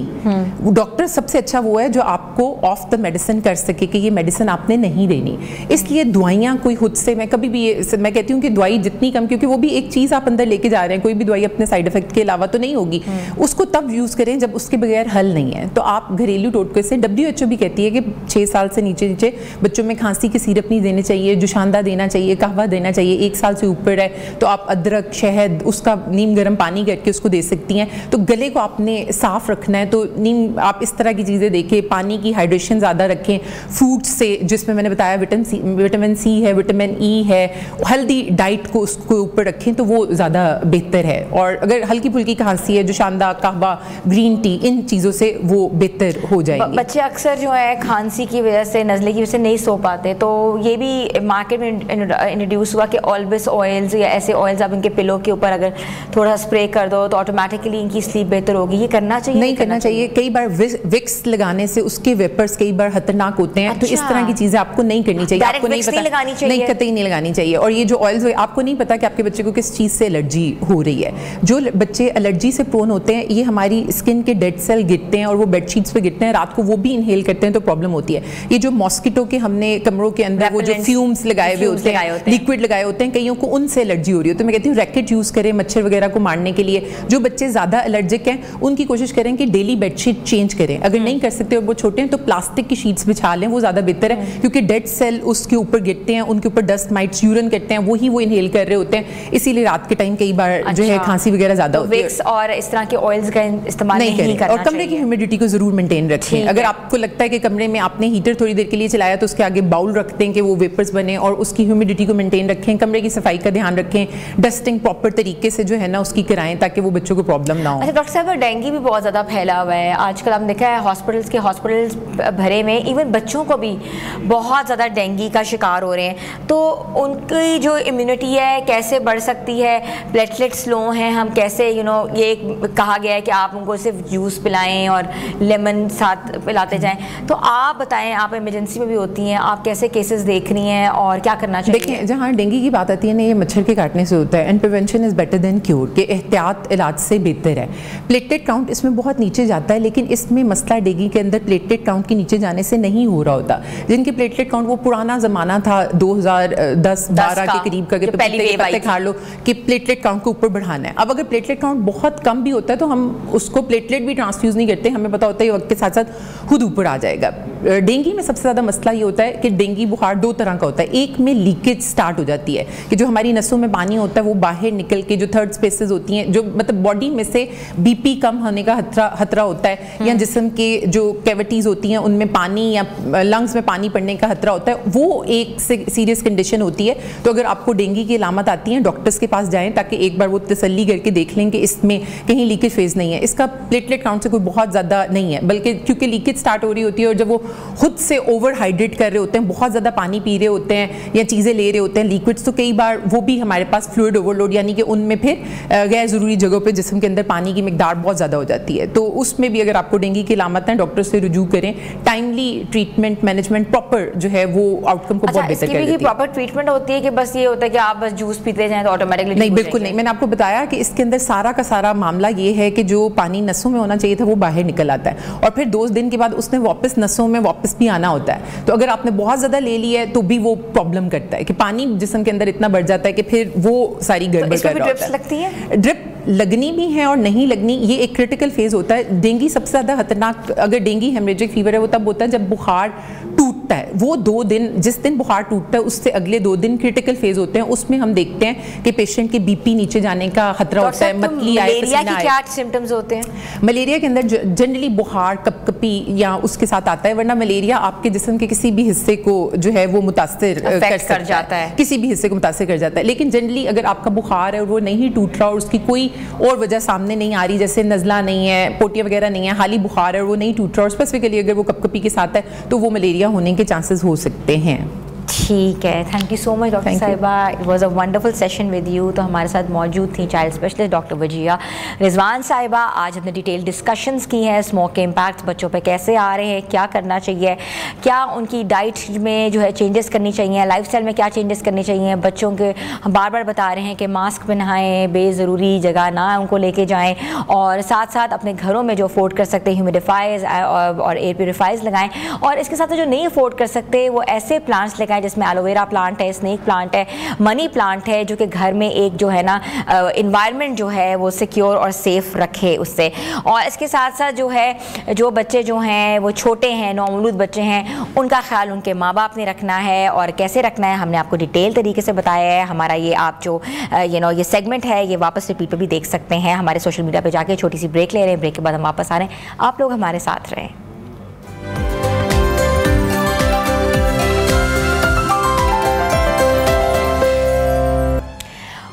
डॉक्टर सबसे अच्छा वो है जो आपको ऑफ द मेडिसिन कर सके कि ये मेडिसिन आपने नहीं देनी। इसलिए दवाइयाँ कोई खुद से, मैं कभी भी मैं कहती हूँ कि दवाई जितनी कम, क्योंकि वो भी एक चीज़ आप अंदर लेके जा रहे हैं, कोई भी दवाई अपने साइड इफेक्ट के अलावा तो नहीं होगी, उसको तब यूज़ करें जब उसके बगैर हल नहीं है। तो आप घरेलू टोटके से, WHO भी कहती है कि 6 साल से नीचे बच्चों में खांसी के सिरप नहीं देने चाहिए, जुशांदा देना चाहिए, कहवा देना चाहिए। 1 साल से ऊपर है तो आप अदरक, शहद, उसका नीम गर्म पानी करके उसको दे सकती हैं। तो गले को आपने साफ रखना है तो नीम, आप इस तरह की चीज़ें देखें, पानी की हाइड्रेशन ज़्यादा रखें, फ्रूट्स से, जिसमें मैंने बताया विटामिन सी है, विटामिन ई है, हेल्दी डाइट को उसको ऊपर रखें तो वो ज़्यादा बेहतर है। और अगर हल्की फुल्की खांसी है, जुशांदा, कहवा, ग्रीन टी, इन चीज़ों से वो बेहतर हो जाएगी। बच्चे अक्सर जो है खांसी की वजह से, नज़ले की वजह से नहीं सो पाते, तो ये भी मार्केट में इंट्रोड्यूस हुआ कि ऑल्बिस ऑयल्स या ऐसे ऑयल्स आप इनके पिलो के ऊपर अगर थोड़ा स्प्रे कर दो तो ऑटोमेटिकली इनकी स्लीप बेहतर होगी। ये करना चाहिए? नहीं करना चाहिए। कई बार विक्स लगाने से उसके वेपर्स कई बार खतरनाक होते हैं। तो इस तरह की चीज़ें आपको नहीं करनी चाहिए। आपको नहीं पता, नहीं, कतई नहीं लगानी चाहिए। और ये जो ऑयल्स, आपको नहीं पता कि आपके बच्चे को किस चीज़ से एलर्जी हो रही है। जो बच्चे एलर्जी से प्रोन होते हैं, ये हमारी स्किन के डेड सेल गिरते हैं और वो बेडशीट्स पे गिरते हैं, रात को वो भी इनहेल करते हैं तो प्रॉब्लम होती है। ये जो मॉस्किटो के हमने कमरों के अंदर वो जो फ्यूम्स लगाए हुए होते हैं, लिक्विड लगाए होते हैं, कईयों को उनसे एलर्जी हो रही है। तो मैं कहती हूँ रैकेट यूज़ करें मच्छर वगैरह को मारने के लिए। जो बच्चे ज़्यादा एलर्जिक हैं उनकी कोशिश करें कि डेली बेडशीट चेंज करें। अगर नहीं कर सकते और वो छोटे हैं तो प्लास्टिक की शीट्स बिछा लें, वो ज़्यादा बेहतर है, क्योंकि डेड सेल उसके ऊपर गिरते हैं, उनके ऊपर डस्ट माइट्स यूरिन करते हैं, वही वो इनहेल कर रहे होते हैं, इसीलिए रात के टाइम कई बार जो है खांसी वगैरह ज़्यादा होती है। विक्स और इस तरह के ऑयल्स का इस्तेमाल नहीं करना और कमरे की ह्यूमिडिटी को जरूर मेंटेन रखें। अगर आपको लगता है कि कमरे में आपने हीटर थोड़ी देर के लिए चलाया तो उसके आगे बाउल रख दें कि वो वेपर्स बने, और उसकी ह्यूमिडिटी को मेंटेन रखें। कमरे की सफाई का ध्यान रखें, डस्टिंग प्रॉपर तरीके से जो है ना उसकी कराएं ताकि वो बच्चों को प्रॉब्लम ना हो। अच्छा डॉक्टर साहब, डेंगू भी बहुत ज़्यादा फैला हुआ है आजकल, हमने देखा है हॉस्पिटल्स भरे में इवन बच्चों को भी बहुत ज़्यादा डेंगू का शिकार हो रहे हैं, तो उनकी जो इम्यूनिटी है कैसे बढ़ सकती है? प्लेटलेट्स लो हैं, हम कैसे ये कहा गया है कि आप उनको सिर्फ जूस पिलाएं और लेमन साथ पिलाते जाएं, तो आप बताएं, आप इमरजेंसी में भी होती हैं, आप कैसे केसेस देख रही हैं और क्या करना चाहिए? देखिए, जहाँ डेंगू की बात आती है ना, ये मच्छर के काटने से होता है, and prevention is better than cure, कि एहतियात इलाज से बेहतर है। प्लेटलेट काउंट इसमें बहुत नीचे जाता है, लेकिन इसमें मसला डेंगू के अंदर प्लेटलेट काउंट के नीचे जाने से नहीं हो रहा होता। जिनके प्लेटलेट काउंट वो पुराना ज़माना था 2010-12 के करीब का, पत्ते खा लो कि प्लेटलेट काउंट को ऊपर बढ़ाना है। अब अगर प्लेटलेट काउंट बहुत कम भी होता है तो हम उसको प्लेटलेट भी ट्रांसफ्यूज़ नहीं करते, हमें पता होता है वक्त के साथ साथ खुद ऊपर आ जाएगा। डेंगू में सबसे ज़्यादा मसला ये होता है कि डेंगू बुखार दो तरह का होता है। एक में लीकेज स्टार्ट हो जाती है कि जो हमारी नसों में पानी होता है वो बाहर निकल के जो थर्ड स्पेसेस होती हैं, जो मतलब बॉडी में से बीपी कम होने का खतरा होता है, या जिस्म के जो कैविटीज़ होती हैं उनमें पानी या लंग्स में पानी पड़ने का खतरा होता है, वो एक सीरियस कंडीशन होती है। तो अगर आपको डेंगू की अलामत आती हैं, डॉक्टर्स के पास जाएं ताकि एक बार वो तसल्ली करके देख लें कि इसमें कहीं लीकेज फेज नहीं है। इसका प्लेटलेट काउंट से कोई बहुत ज़्यादा नहीं है, बल्कि क्योंकि लीकेज स्टार्ट हो रही होती है और जब वो खुद से ओवर हाइड्रेट कर रहे होते हैं, बहुत ज़्यादा पानी पी रहे होते हैं या चीज़ें ले रहे होते हैं लिक्विड्स, तो कई बार वो भी हमारे पास फ्लूइड ओवरलोड, यानी कि उनमें फिर गैर ज़रूरी जगहों पे जिस्म के अंदर पानी की मिकदार बहुत ज़्यादा हो जाती है। तो उसमें भी अगर आपको डेंगू की अलामत है, डॉक्टर से रुजू करें। टाइमली ट्रीटमेंट मैनेजमेंट प्रॉपर जो है वो आउटकम को बहुत बेहतर कर देती है। प्रॉपर ट्रीटमेंट होती है कि बस ये होता है कि आप बस जूस पीते जाएं तो ऑटोमेटिकली? नहीं, बिल्कुल नहीं। मैंने आपको बताया कि इसके अंदर सारा का सारा मामला ये है कि जो पानी नसों में होना चाहिए था वो बाहर निकल आता है, और फिर 2 दिन के बाद उसने वापस नसों में वापस भी आना होता है। तो अगर आपने बहुत ज़्यादा ले लिया है तो भी वो प्रॉब्लम करता है कि पानी जिस्म के अंदर इतना बढ़ जाता है कि फिर वो सारी गड़बड़ कर रहा होता है। लगती है, ड्रिप लगनी भी है और नहीं लगनी, ये एक क्रिटिकल फेज होता है। डेंगू सबसे ज़्यादा खतरनाक अगर डेंगू हेमरेजिक फीवर है वो तब होता है जब बुखार टूटता है। वो 2 दिन, जिस दिन बुखार टूटता है उससे अगले 2 दिन क्रिटिकल फेज होते हैं। उसमें हम देखते हैं कि पेशेंट के बीपी नीचे जाने का खतरा होता है, मतली आए, मलेरिया के क्या सिम्टम्स होते हैं? मलेरिया के अंदर जनरली बुखार, कपकपी या उसके साथ आता है, वरना मलेरिया आपके जिस्म के किसी भी हिस्से को जो है वो मुतासिर कर जाता है, किसी भी हिस्से को मुतासिर कर जाता है। लेकिन जनरली अगर आपका बुखार है और वो नहीं टूट रहा और उसकी कोई और वजह सामने नहीं आ रही, जैसे नज़ला नहीं है, पोटिया वगैरह नहीं है, हाली बुखार है और वो नहीं टूट रहा और स्पेसिफिकली अगर वो कपकपी के साथ है, तो वो मलेरिया होने के चांसेस हो सकते हैं। ठीक है, thank you so much doctor साहिबा, it was a wonderful session with you. तो हमारे साथ मौजूद थी child specialist doctor Wajiya Rizwan साहिबा। आज हमने डिटेल डिस्कशंस की हैं, स्मोक के इम्पैक्ट बच्चों पे कैसे आ रहे हैं, क्या करना चाहिए, क्या उनकी डाइट में जो है चेंजेस करनी चाहिए, लाइफस्टाइल में क्या चेंजेस करनी चाहिए। बच्चों के हम बार बार बता रहे हैं कि मास्क पहनाएं, बेज़रूरी जगह ना उनको लेके जाएँ, और साथ साथ अपने घरों में जो अफोर्ड कर सकते हैं ह्यूमिडिफायर्स और एयर प्योरीफायर्स लगाएं, और इसके साथ जो नहीं अफोर्ड कर सकते वो ऐसे प्लांट्स लगाएं जिसमें एलोवेरा प्लांट है, स्नेक प्लांट है, मनी प्लांट है, जो कि घर में एक जो है ना इन्वायरमेंट जो है वो सिक्योर और सेफ रखे उससे। और इसके साथ साथ जो है जो बच्चे जो हैं वो छोटे हैं, नौमौलूद बच्चे हैं, उनका ख्याल उनके माँ बाप ने रखना है, और कैसे रखना है हमने आपको डिटेल तरीके से बताया है। हमारा ये आप जो ये सेगमेंट है ये वापस रिपीट पर भी देख सकते हैं हमारे सोशल मीडिया पर जाके। छोटी सी ब्रेक ले रहे हैं, ब्रेक के बाद हम वापस आ रहे हैं, आप लोग हमारे साथ रहें।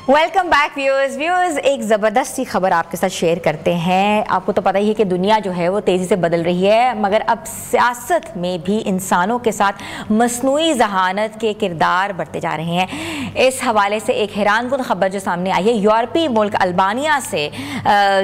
Welcome back viewers. एक ज़बरदस्ती खबर आपके साथ शेयर करते हैं। आपको तो पता ही है कि दुनिया जो है वो तेज़ी से बदल रही है, मगर अब सियासत में भी इंसानों के साथ मसनूई जहानत के किरदार बढ़ते जा रहे हैं। इस हवाले से एक हैरानकुन खबर जो सामने आई है यूरोपीय मुल्क अल्बानिया से।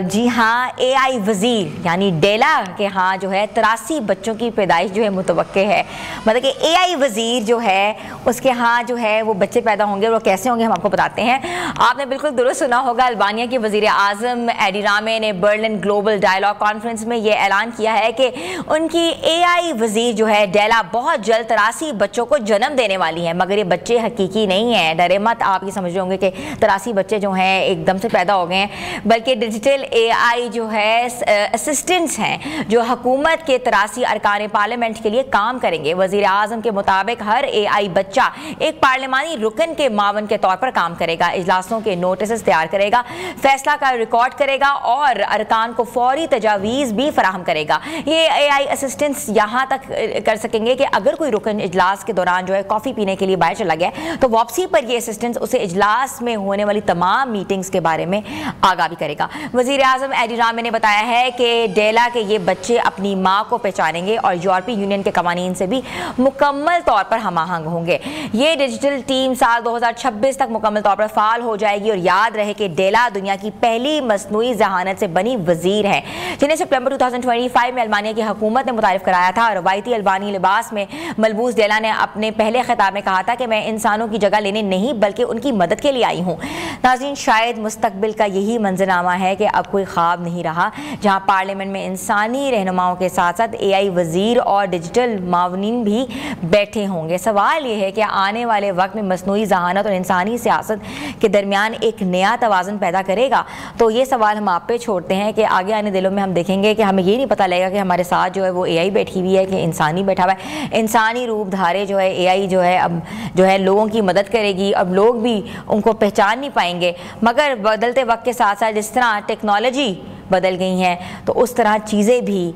जी हाँ, AI वज़ीर यानी डेला के यहाँ जो है 83 बच्चों की पैदाइश जो है मुतवक्के है। मतलब कि AI वज़ीर जो है उसके यहाँ जो है वो बच्चे पैदा होंगे, और वो कैसे होंगे हम आपको बताते हैं। आपने बिल्कुल दुरुस्त सुना होगा, अल्बानिया के वज़ीर आज़म एडी रामे ने बर्लिन ग्लोबल डायलॉग कॉन्फ्रेंस में ये ऐलान किया है कि उनकी AI वज़ीर जो है डेला बहुत जल्द 83 बच्चों को जन्म देने वाली है। मगर ये बच्चे हकीकी नहीं हैं, डरे मत। आप ये समझ रहे होंगे कि 83 बच्चे जो हैं एकदम से पैदा हो गए हैं, बल्कि डिजिटल AI जो है असिस्टेंट्स हैं जो हुकूमत के 83 अरकान पार्लियामेंट के लिए काम करेंगे। वज़ीर आज़म के मुताबिक हर AI बच्चा एक पार्लिमानी रुकन के मावन के तौर पर काम करेगा। इजलास इजलासों के नोटिस तैयार करेगा, फैसला का रिकॉर्ड करेगा और अरकान को फौरी तजावीज़ भी फराहम करेगा। ये AI असिस्टेंट्स यहाँ तक कर सकेंगे कि अगर कोई रुकन इजलास के दौरान जो है कॉफ़ी पीने के लिए बाहर चला गया तो वापसी पर ये असिस्टेंट्स उसे इजलास में होने वाली तमाम मीटिंग्स के बारे में आगाह भी करेगा। वज़ीर आज़म एडी रामे ने बताया है कि डेला के ये बच्चे अपनी माँ को पहचानेंगे और यूरोपीय यूनियन के कवानीन से भी मुकम्मल तौर पर हमाहंग होंगे। ये डिजिटल टीम साल 2026 तक मुकम्मल तौर पर फाल हो जाएगी और याद रहे कि डेला दुनिया की पहली मस्नूई ज़हानत से बनी वजीर है जिन्हें सितंबर 2025 में अल्बानिया की हुकूमत ने मुतारिफ कराया था। रवायती अल्बानी लिबास में मलबूस डेला ने अपने पहले खिताब में कहा था कि मैं इंसानों की जगह लेने नहीं बल्कि उनकी मदद के लिए आई हूँ। नाज़रीन, शायद मुस्तकबिल का यही मंजरनामा है कि अब कोई ख्वाब नहीं रहा जहाँ पार्लियामेंट में इंसानी रहनुमाओं के साथ साथ AI वजीर और डिजिटल मावनीन भी बैठे होंगे। सवाल ये है कि आने वाले वक्त में मसनूई ज़हानत और इंसानी सियासत के दरमियान एक नया तवाज़ुन पैदा करेगा। तो ये सवाल हम आप पे छोड़ते हैं कि आगे आने दिनों में हम देखेंगे कि हमें ये नहीं पता लगेगा कि हमारे साथ जो है वो AI बैठी हुई है कि इंसानी बैठा हुआ है। इंसानी रूप धारे जो है AI जो है अब जो है लोगों की मदद करेगी। अब लोग भी उनको पहचान नहीं पाएंगे, मगर बदलते वक्त के साथ साथ जिस तरह टेक्नोलॉजी बदल गई हैं तो उस तरह चीज़ें भी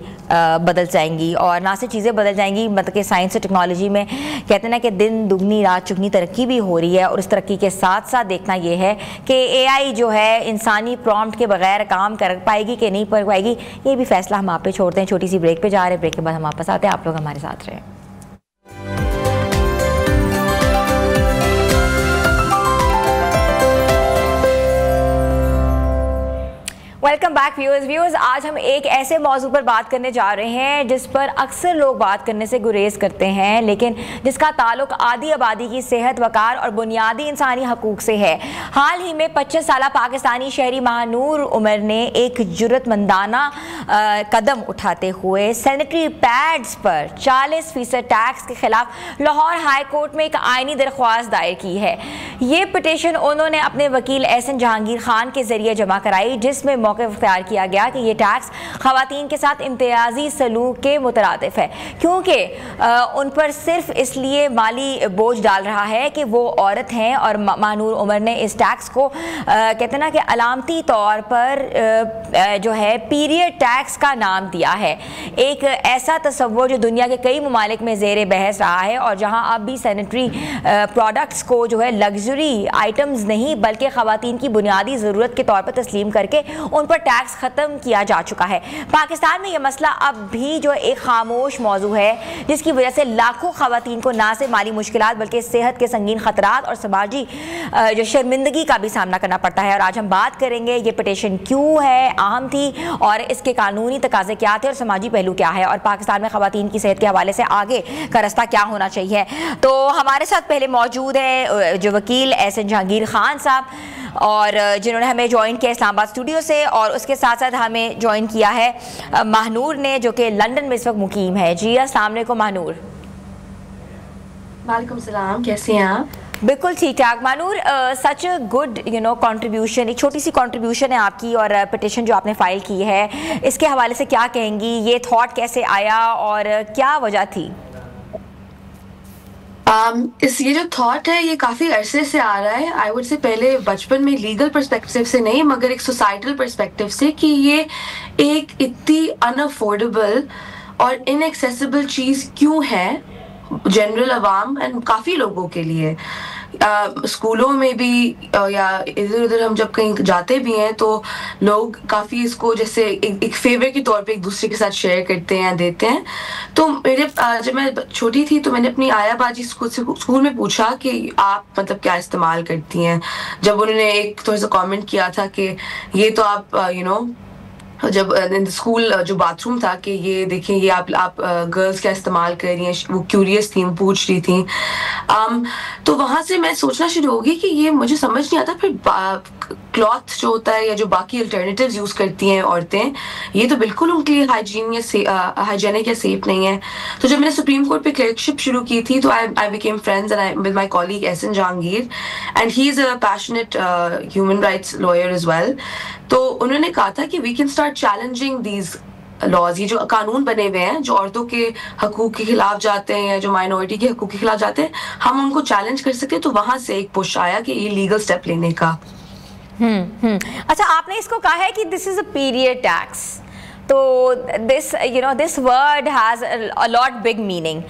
बदल जाएंगी। और ना सिर्फ चीज़ें बदल जाएंगी, मतलब कि साइंस और टेक्नोलॉजी में कहते हैं ना कि दिन दुगनी रात चुगनी तरक्की भी हो रही है। और उस तरक्की के साथ साथ देखना ये है कि AI जो है इंसानी प्रॉम्प्ट के बगैर काम कर पाएगी कि नहीं कर पाएगी, ये भी फैसला हम आप पे छोड़ते हैं। छोटी सी ब्रेक पे जा रहे हैं, ब्रेक के बाद हम वापस आते हैं। आप लोग हमारे साथ रहें। Welcome back viewers. आज हम एक ऐसे मौजू पर बात करने जा रहे हैं जिस पर अक्सर लोग बात करने से गुरेज करते हैं, लेकिन जिसका ताल्लुक आदी आबादी की सेहत, वकार और बुनियादी इंसानी हकूक से है। हाल ही में 25 साला पाकिस्तानी शहरी महानूर उमर ने एक जुर्रतमंदाना कदम उठाते हुए सैनिटरी पैड्स पर 40% टैक्स के खिलाफ लाहौर हाई कोर्ट में एक आईनी दरख्वास्त दायर की है। ये पिटीशन उन्होंने अपने वकील एहसन जहांगीर खान के जरिए जमा कराई, जिसमें मौका इख्तियार किया गया कि ये टैक्स खवातीन के साथ इम्तियाजी सलूक के मुतरादिफ है, क्योंकि उन पर सिर्फ इसलिए माली बोझ डाल रहा है कि वो औरत हैं। और महानूर उमर ने इस टैक्स को कहते हैं ना कि अलामती तौर पर जो है पीरियड टैक्स का नाम दिया है। एक ऐसा तस्वुर जो दुनिया के कई ममालिक में ज़ेर बहस रहा है और जहाँ अब भी सैनिटरी प्रोडक्ट्स को जो है लग्जरी आइटम्स नहीं बल्कि खवातीन की बुनियादी ज़रूरत के तौर पर तस्लीम करके उन पर टैक्स ख़त्म किया जा चुका है। पाकिस्तान में यह मसला अब भी जो एक खामोश मौजू है, जिसकी वजह से लाखों खवातीन को ना सिर्फ माली मुश्किलात बल्कि सेहत के संगीन खतरात और समाजी जो शर्मिंदगी का भी सामना करना पड़ता है। और आज हम बात करेंगे ये पिटीशन क्यों है, अहम थी और इसके कानूनी तकाजे क्या थे और समाजी पहलू क्या है, और पाकिस्तान में खवातीन की सेहत के हवाले से आगे का रास्ता क्या होना चाहिए। तो हमारे साथ पहले मौजूद है जो वकील एहसन जहांगीर खान साहब, और जिन्होंने हमें ज्वाइन किया इस्लामाबाद स्टूडियो से, और उसके साथ साथ हमें ज्वाइन किया है महानूर ने जो कि लंदन में इस वक्त मुकीम है। जी अस्सलाम वालेकुम महानूर। वालेकुम सलाम, कैसे हैं आप? बिल्कुल ठीक ठाक महानूर। सच गुड कंट्रीब्यूशन, एक छोटी सी कंट्रीब्यूशन है आपकी, और पिटीशन जो आपने फाइल की है इसके हवाले से क्या कहेंगी? ये थॉट कैसे आया और क्या वजह थी? ये जो थॉट है ये काफ़ी अरसे से आ रहा है। आई वुड से पहले बचपन में लीगल पर्सपेक्टिव से नहीं मगर एक सोसाइटल पर्सपेक्टिव से, कि ये एक इतनी अनअफोर्डेबल और इनएक्सेसिबल चीज़ क्यों है जनरल अवाम एंड काफ़ी लोगों के लिए। स्कूलों में भी या इधर उधर हम जब कहीं जाते भी हैं तो लोग काफ़ी इसको जैसे एक फेवर के तौर पे एक दूसरे के साथ शेयर करते हैं, देते हैं। तो मेरे जब मैं छोटी थी तो मैंने अपनी आया बाजी स्कूल में पूछा कि आप मतलब क्या इस्तेमाल करती हैं। जब उन्होंने एक थोड़ा सा कमेंट किया था कि ये तो आप जब स्कूल जो बाथरूम था कि ये देखें ये आप गर्ल्स क्या इस्तेमाल कर रही हैं, वो क्यूरियस थी, वो पूछ रही थी। तो वहाँ से मैं सोचना शुरू हो गई कि ये मुझे समझ नहीं आता। फिर क्लॉथ जो होता है या जो बाकी अल्टरनेटिव्स यूज़ करती हैं औरतें, ये तो बिल्कुल उनके लिए हाइजीनिक या सेफ नहीं है। तो जब मैंने सुप्रीम कोर्ट पे क्लर्कशिप शुरू की थी तो I became friends with my colleague Ehsan Jahangir, and he is a passionate human rights lawyer as well. तो उन्होंने कहा था कि we can start challenging these laws, ये जो कानून बने हुए हैं जो औरतों के हकूक के खिलाफ जाते हैं या जो माइनॉरिटी के हकूक के खिलाफ जाते हैं, हम उनको चैलेंज कर सके, तो वहां से एक पुश आया कि ये लीगल स्टेप लेने का। अच्छा, आपने इसको कहा है कि this is a period tax, तो this word has a lot big meaning,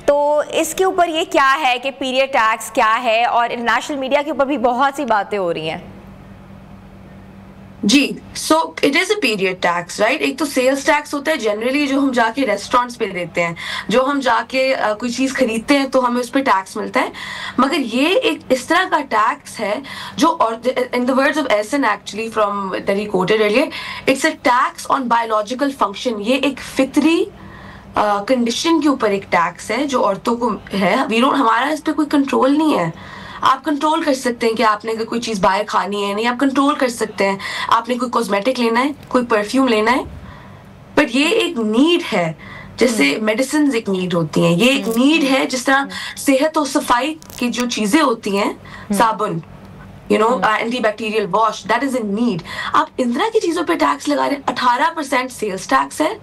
तो इसके ऊपर ये क्या है कि पीरियड टैक्स क्या है, और इंटरनेशनल मीडिया के ऊपर भी बहुत सी बातें हो रही हैं। जी, so it is a period tax, right. एक तो सेल्स टैक्स होता है जनरली जो हम जाके रेस्टोरेंट्स पे देते हैं, जो हम जाके कोई चीज खरीदते हैं तो हमें उस पर टैक्स मिलता है, मगर ये एक इस तरह का टैक्स है जो, in the words of essence actually from that he coated earlier, it's a tax on biological function. ये एक फितरी कंडीशन के ऊपर एक टैक्स है जो औरतों को है। हमारा इस पर कोई कंट्रोल नहीं है। आप कंट्रोल कर सकते हैं कि आपने अगर कोई चीज बाहर खानी है नहीं, आप कंट्रोल कर सकते हैं आपने कोई कॉस्मेटिक लेना है, कोई परफ्यूम लेना है, बट ये एक नीड है जैसे मेडिसिन एक नीड होती हैं, ये एक नीड है जिस तरह सेहत और सफाई की जो चीजें होती हैं, साबुन, antibacterial wash, that is a need. आप इन तरह की चीजों पे टैक्स लगा रहे हैं। 18% सेल्स टैक्स है,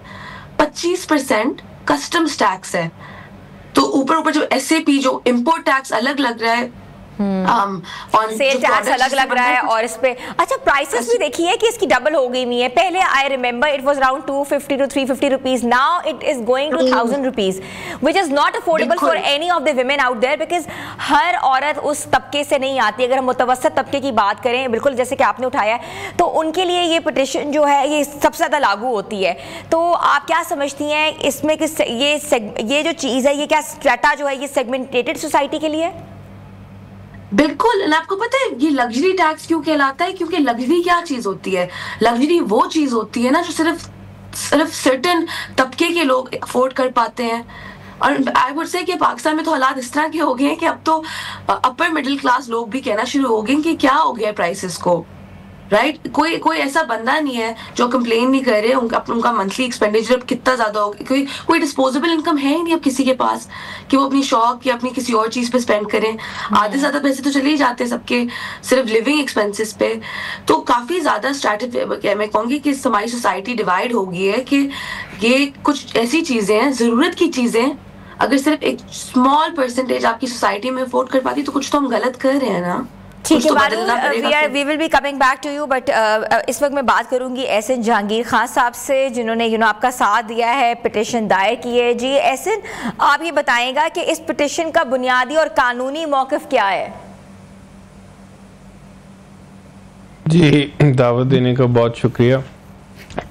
25% कस्टम्स टैक्स है, तो ऊपर जो SAP जो इम्पोर्ट टैक्स अलग लग रहा है, सेल टैक्स अलग लग रहा है, और इस पे अच्छा प्राइसेस भी देखिए कि इसकी डबल हो गई हुई है। पहले I remember it was around 250 to 350 rupees, now it is going to 1000 rupees, which is not affordable for any of the women out there, because हर औरत उस तबके से नहीं आती। अगर हम मुतवस्सित तबके की बात करें, बिल्कुल जैसे कि आपने उठाया है, तो उनके लिए ये पिटिशन जो है ये सबसे ज्यादा लागू होती है। तो आप क्या समझती हैं इसमें कि ये जो चीज है, ये क्या स्ट्रेटा जो है ये सेगमेंटेटेड सोसाइटी के लिए? बिल्कुल। आपको पता है ये लग्जरी टैक्स क्यों कहलाता है? क्योंकि लग्जरी क्या चीज होती है? लग्जरी वो चीज होती है ना जो सिर्फ सर्टेन तबके के लोग अफोर्ड कर पाते हैं। और आई वुड से कि पाकिस्तान में तो हालात इस तरह के हो गए हैं कि अब तो अपर मिडिल क्लास लोग भी कहना शुरू हो गए कि क्या हो गया प्राइसेस को, राइट। कोई ऐसा बंदा नहीं है जो कंप्लेन नहीं कर रहे उनका मंथली एक्सपेंडिचर अब कितना ज्यादा हो गया। कोई डिस्पोजेबल इनकम है ही नहीं अब किसी के पास कि वो अपनी शौक या अपनी किसी और चीज पे स्पेंड करें। आधे ज्यादा पैसे तो चले ही जाते हैं सबके सिर्फ लिविंग एक्सपेंसेस पे। तो काफी ज्यादा स्ट्रैटेजी मैं कहूँगी कि हमारी सोसाइटी डिवाइड हो गई है कि ये कुछ ऐसी चीजें हैं, जरूरत की चीजें, अगर सिर्फ एक स्मॉल परसेंटेज आपकी सोसाइटी में अफोर्ड कर पाती तो कुछ तो हम गलत कर रहे हैं ना। ठीक है, we will be coming back to you, but इस वक्त मैं बात करूंगी एहसन जहांगीर खान साहब से, जिन्होंने आपका साथ दिया है, पिटिशन दायर की है। जी एहसन, आप ये बताएगा कि इस पिटिशन का बुनियादी और कानूनी मौक़िफ़ क्या है? जी, दावत देने का बहुत शुक्रिया।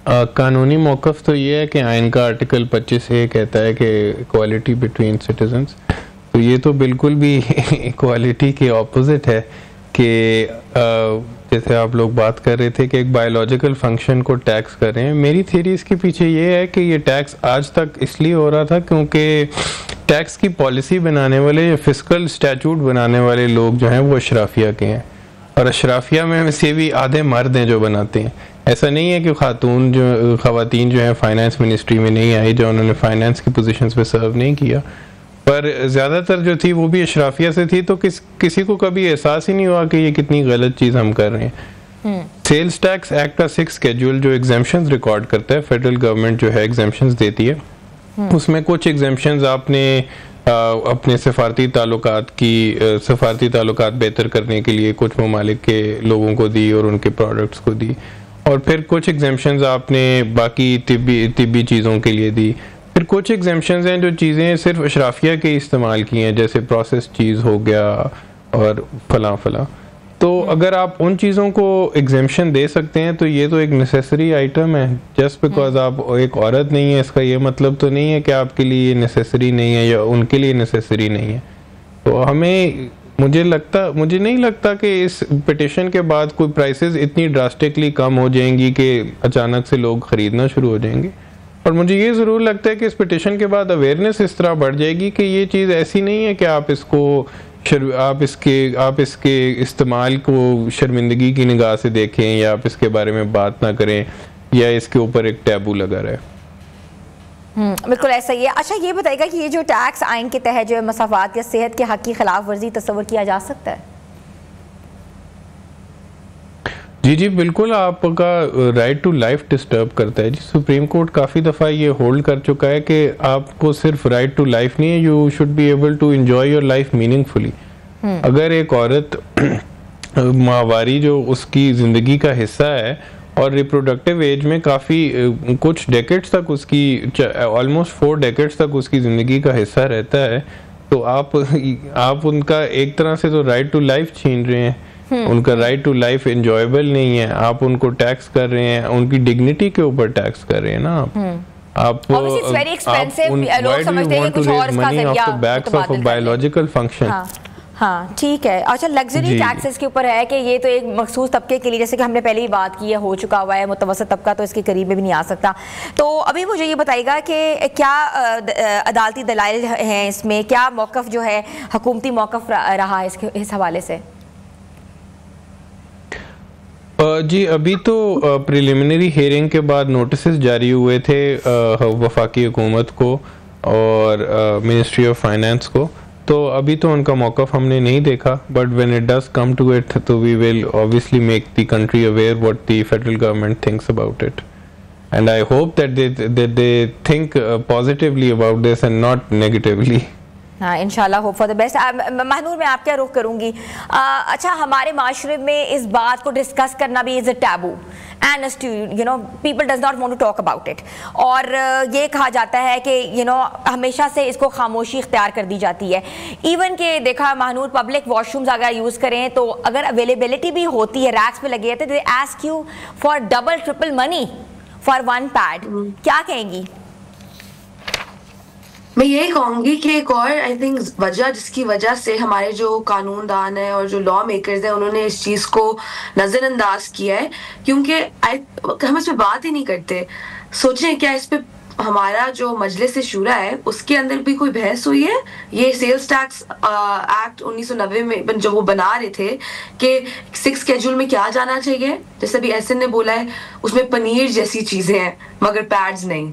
कानूनी मौक़िफ़ तो ये है कि आइन का आर्टिकल 25A कहता है कि इक्वालिटी बिटवीन सिटीजन्स, तो ये तो बिल्कुल भी इक्वालिटी के ऑपोजिट है कि जैसे आप लोग बात कर रहे थे कि एक बायोलॉजिकल फंक्शन को टैक्स कर रहे हैं। मेरी थ्योरी इसके पीछे ये है कि ये टैक्स आज तक इसलिए हो रहा था क्योंकि टैक्स की पॉलिसी बनाने वाले या फिस्कल स्टैट्यूट बनाने वाले लोग जो हैं वो अशराफिया के हैं, और अशराफिया में से भी आधे मर्द हैं जो बनाते हैं। ऐसा नहीं है कि ख़वातीन जो हैं फाइनेंस मिनिस्ट्री में नहीं आई, जो उन्होंने फाइनेंस की पोजीशंस पे सर्व नहीं किया, पर ज़्यादातर जो थी वो भी अशराफिया से थी। तो किसी को कभी एहसास ही नहीं हुआ कि ये कितनी गलत चीज़ हम कर रहे हैं। सेल्स टैक्स एक्ट का 6 शेड्यूल जो एग्जेम्पशंस रिकॉर्ड करता है, फेडरल गवर्नमेंट जो है एग्जेम्पशंस देती है, उसमें कुछ एग्जेम्पशंस आपने अपने सफारती ताल्लुकात बेहतर करने के लिए कुछ ममालिक के लोगों को दी और उनके प्रोडक्ट्स को दी, और फिर कुछ एग्जेम्पशंस आपने बाकी तिब्बी चीज़ों के लिए दी। फिर कुछ एग्जेम्पशंस हैं जो चीज़ें सिर्फ अशराफिया के इस्तेमाल की हैं, जैसे प्रोसेस चीज़ हो गया और फला। तो अगर आप उन चीज़ों को एग्जेम्पशन दे सकते हैं तो ये तो एक नेसेसरी आइटम है। जस्ट बिकॉज आप एक औरत नहीं है इसका ये मतलब तो नहीं है कि आपके लिए ये नेसेसरी नहीं है या उनके लिए नेसेसरी नहीं है। तो मुझे नहीं लगता कि इस पिटिशन के बाद कोई प्राइसेस इतनी ड्रास्टिकली कम हो जाएंगी कि अचानक से लोग ख़रीदना शुरू हो जाएंगे। और मुझे ये ज़रूर लगता है कि इस पिटिशन के बाद अवेयरनेस इस तरह बढ़ जाएगी कि ये चीज़ ऐसी नहीं है कि आप इसके इस्तेमाल को शर्मिंदगी की निगाह से देखें या आप इसके बारे में बात ना करें या इसके ऊपर एक टैबू लगा रहे। बिल्कुल ऐसा ही है। अच्छा ये बताइएगा कि ये जो टैक्स आइन के तहत जो है मसाफात या सेहत के हक की खिलाफ वर्जी तस्वर किया जा सकता है? जी जी बिल्कुल, आपका राइट टू लाइफ डिस्टर्ब करता है जी। सुप्रीम कोर्ट काफ़ी दफ़ा ये होल्ड कर चुका है कि आपको सिर्फ राइट टू लाइफ नहीं है, you should be able to enjoy your life meaningfully. अगर एक औरत माहवारी जो उसकी ज़िंदगी का हिस्सा है और रिप्रोडक्टिव एज में काफ़ी कुछ डेकेड्स तक उसकी, ऑलमोस्ट 4 डेकेड्स तक उसकी ज़िंदगी का हिस्सा रहता है, तो आप उनका एक तरह से तो राइट टू लाइफ छीन रहे हैं। उनका राइट टू लाइफ एंजॉयबल नहीं है, आप उनको टैक्स कर रहे हैं, उनकी डिग्निटी के ऊपर टैक्स कर रहे हैं ना आप बायोलॉजिकल फंक्शन। हाँ ठीक है। अच्छा, लग्जरी टैक्सेस के ऊपर है कि ये तो एक मखसूस तबके के लिए, जैसे कि हमने पहले ही बात की है, हो चुका हुआ है, मुतवसत तबका तो इसके करीब में भी नहीं आ सकता। तो अभी मुझे ये बताइएगा कि क्या अदालती दलाइल हैं इसमें, क्या मौक़िफ़ जो है हुकूमती मौक़िफ़ रहा है इस हवाले से? जी अभी तो प्रिलिमिनरी हियरिंग के बाद नोटिस जारी हुए थे वफाकी हुकूमत को और मिनिस्ट्री ऑफ फाइनेंस को, तो अभी तो उनका मौक़िफ़ हमने नहीं देखा, but when it does come to it तो we will obviously make the country aware what the federal government thinks about it, and I hope that they think positively about this and not negatively. हाँ इंशाल्लाह, hope for the best. Mahnoor, मैं आप क्या रुख करूँगी, अच्छा हमारे माशरे में इस बात को डिस्कस करना भी is a taboo and you know people does not want to talk about it, और ये कहा जाता है कि यू नो हमेशा से इसको खामोशी इख्तियार कर दी जाती है। इवन के देखा महनूर, पब्लिक वॉशरूम्स अगर यूज़ करें तो अगर अवेलेबिलिटी भी होती है, रैक्स पे लगे रहते, they ask you for double triple money for 1 pad. क्या कहेंगी? मैं यही कहूंगी कि एक और आई थिंक वजह जिसकी वजह से हमारे जो कानूनदान है और जो लॉ मेकर्स हैं उन्होंने इस चीज़ को नज़रअंदाज किया है, क्योंकि हम इस पे बात ही नहीं करते। सोचें क्या इस पे हमारा जो मजलिस शूरा है उसके अंदर भी कोई बहस हुई है? ये सेल्स टैक्स एक्ट 1990 में जो वो बना रहे थे कि 6 शेड्यूल में क्या जाना चाहिए, जैसे अभी एहसन ने बोला है, उसमें पनीर जैसी चीजें हैं मगर पैड्स नहीं,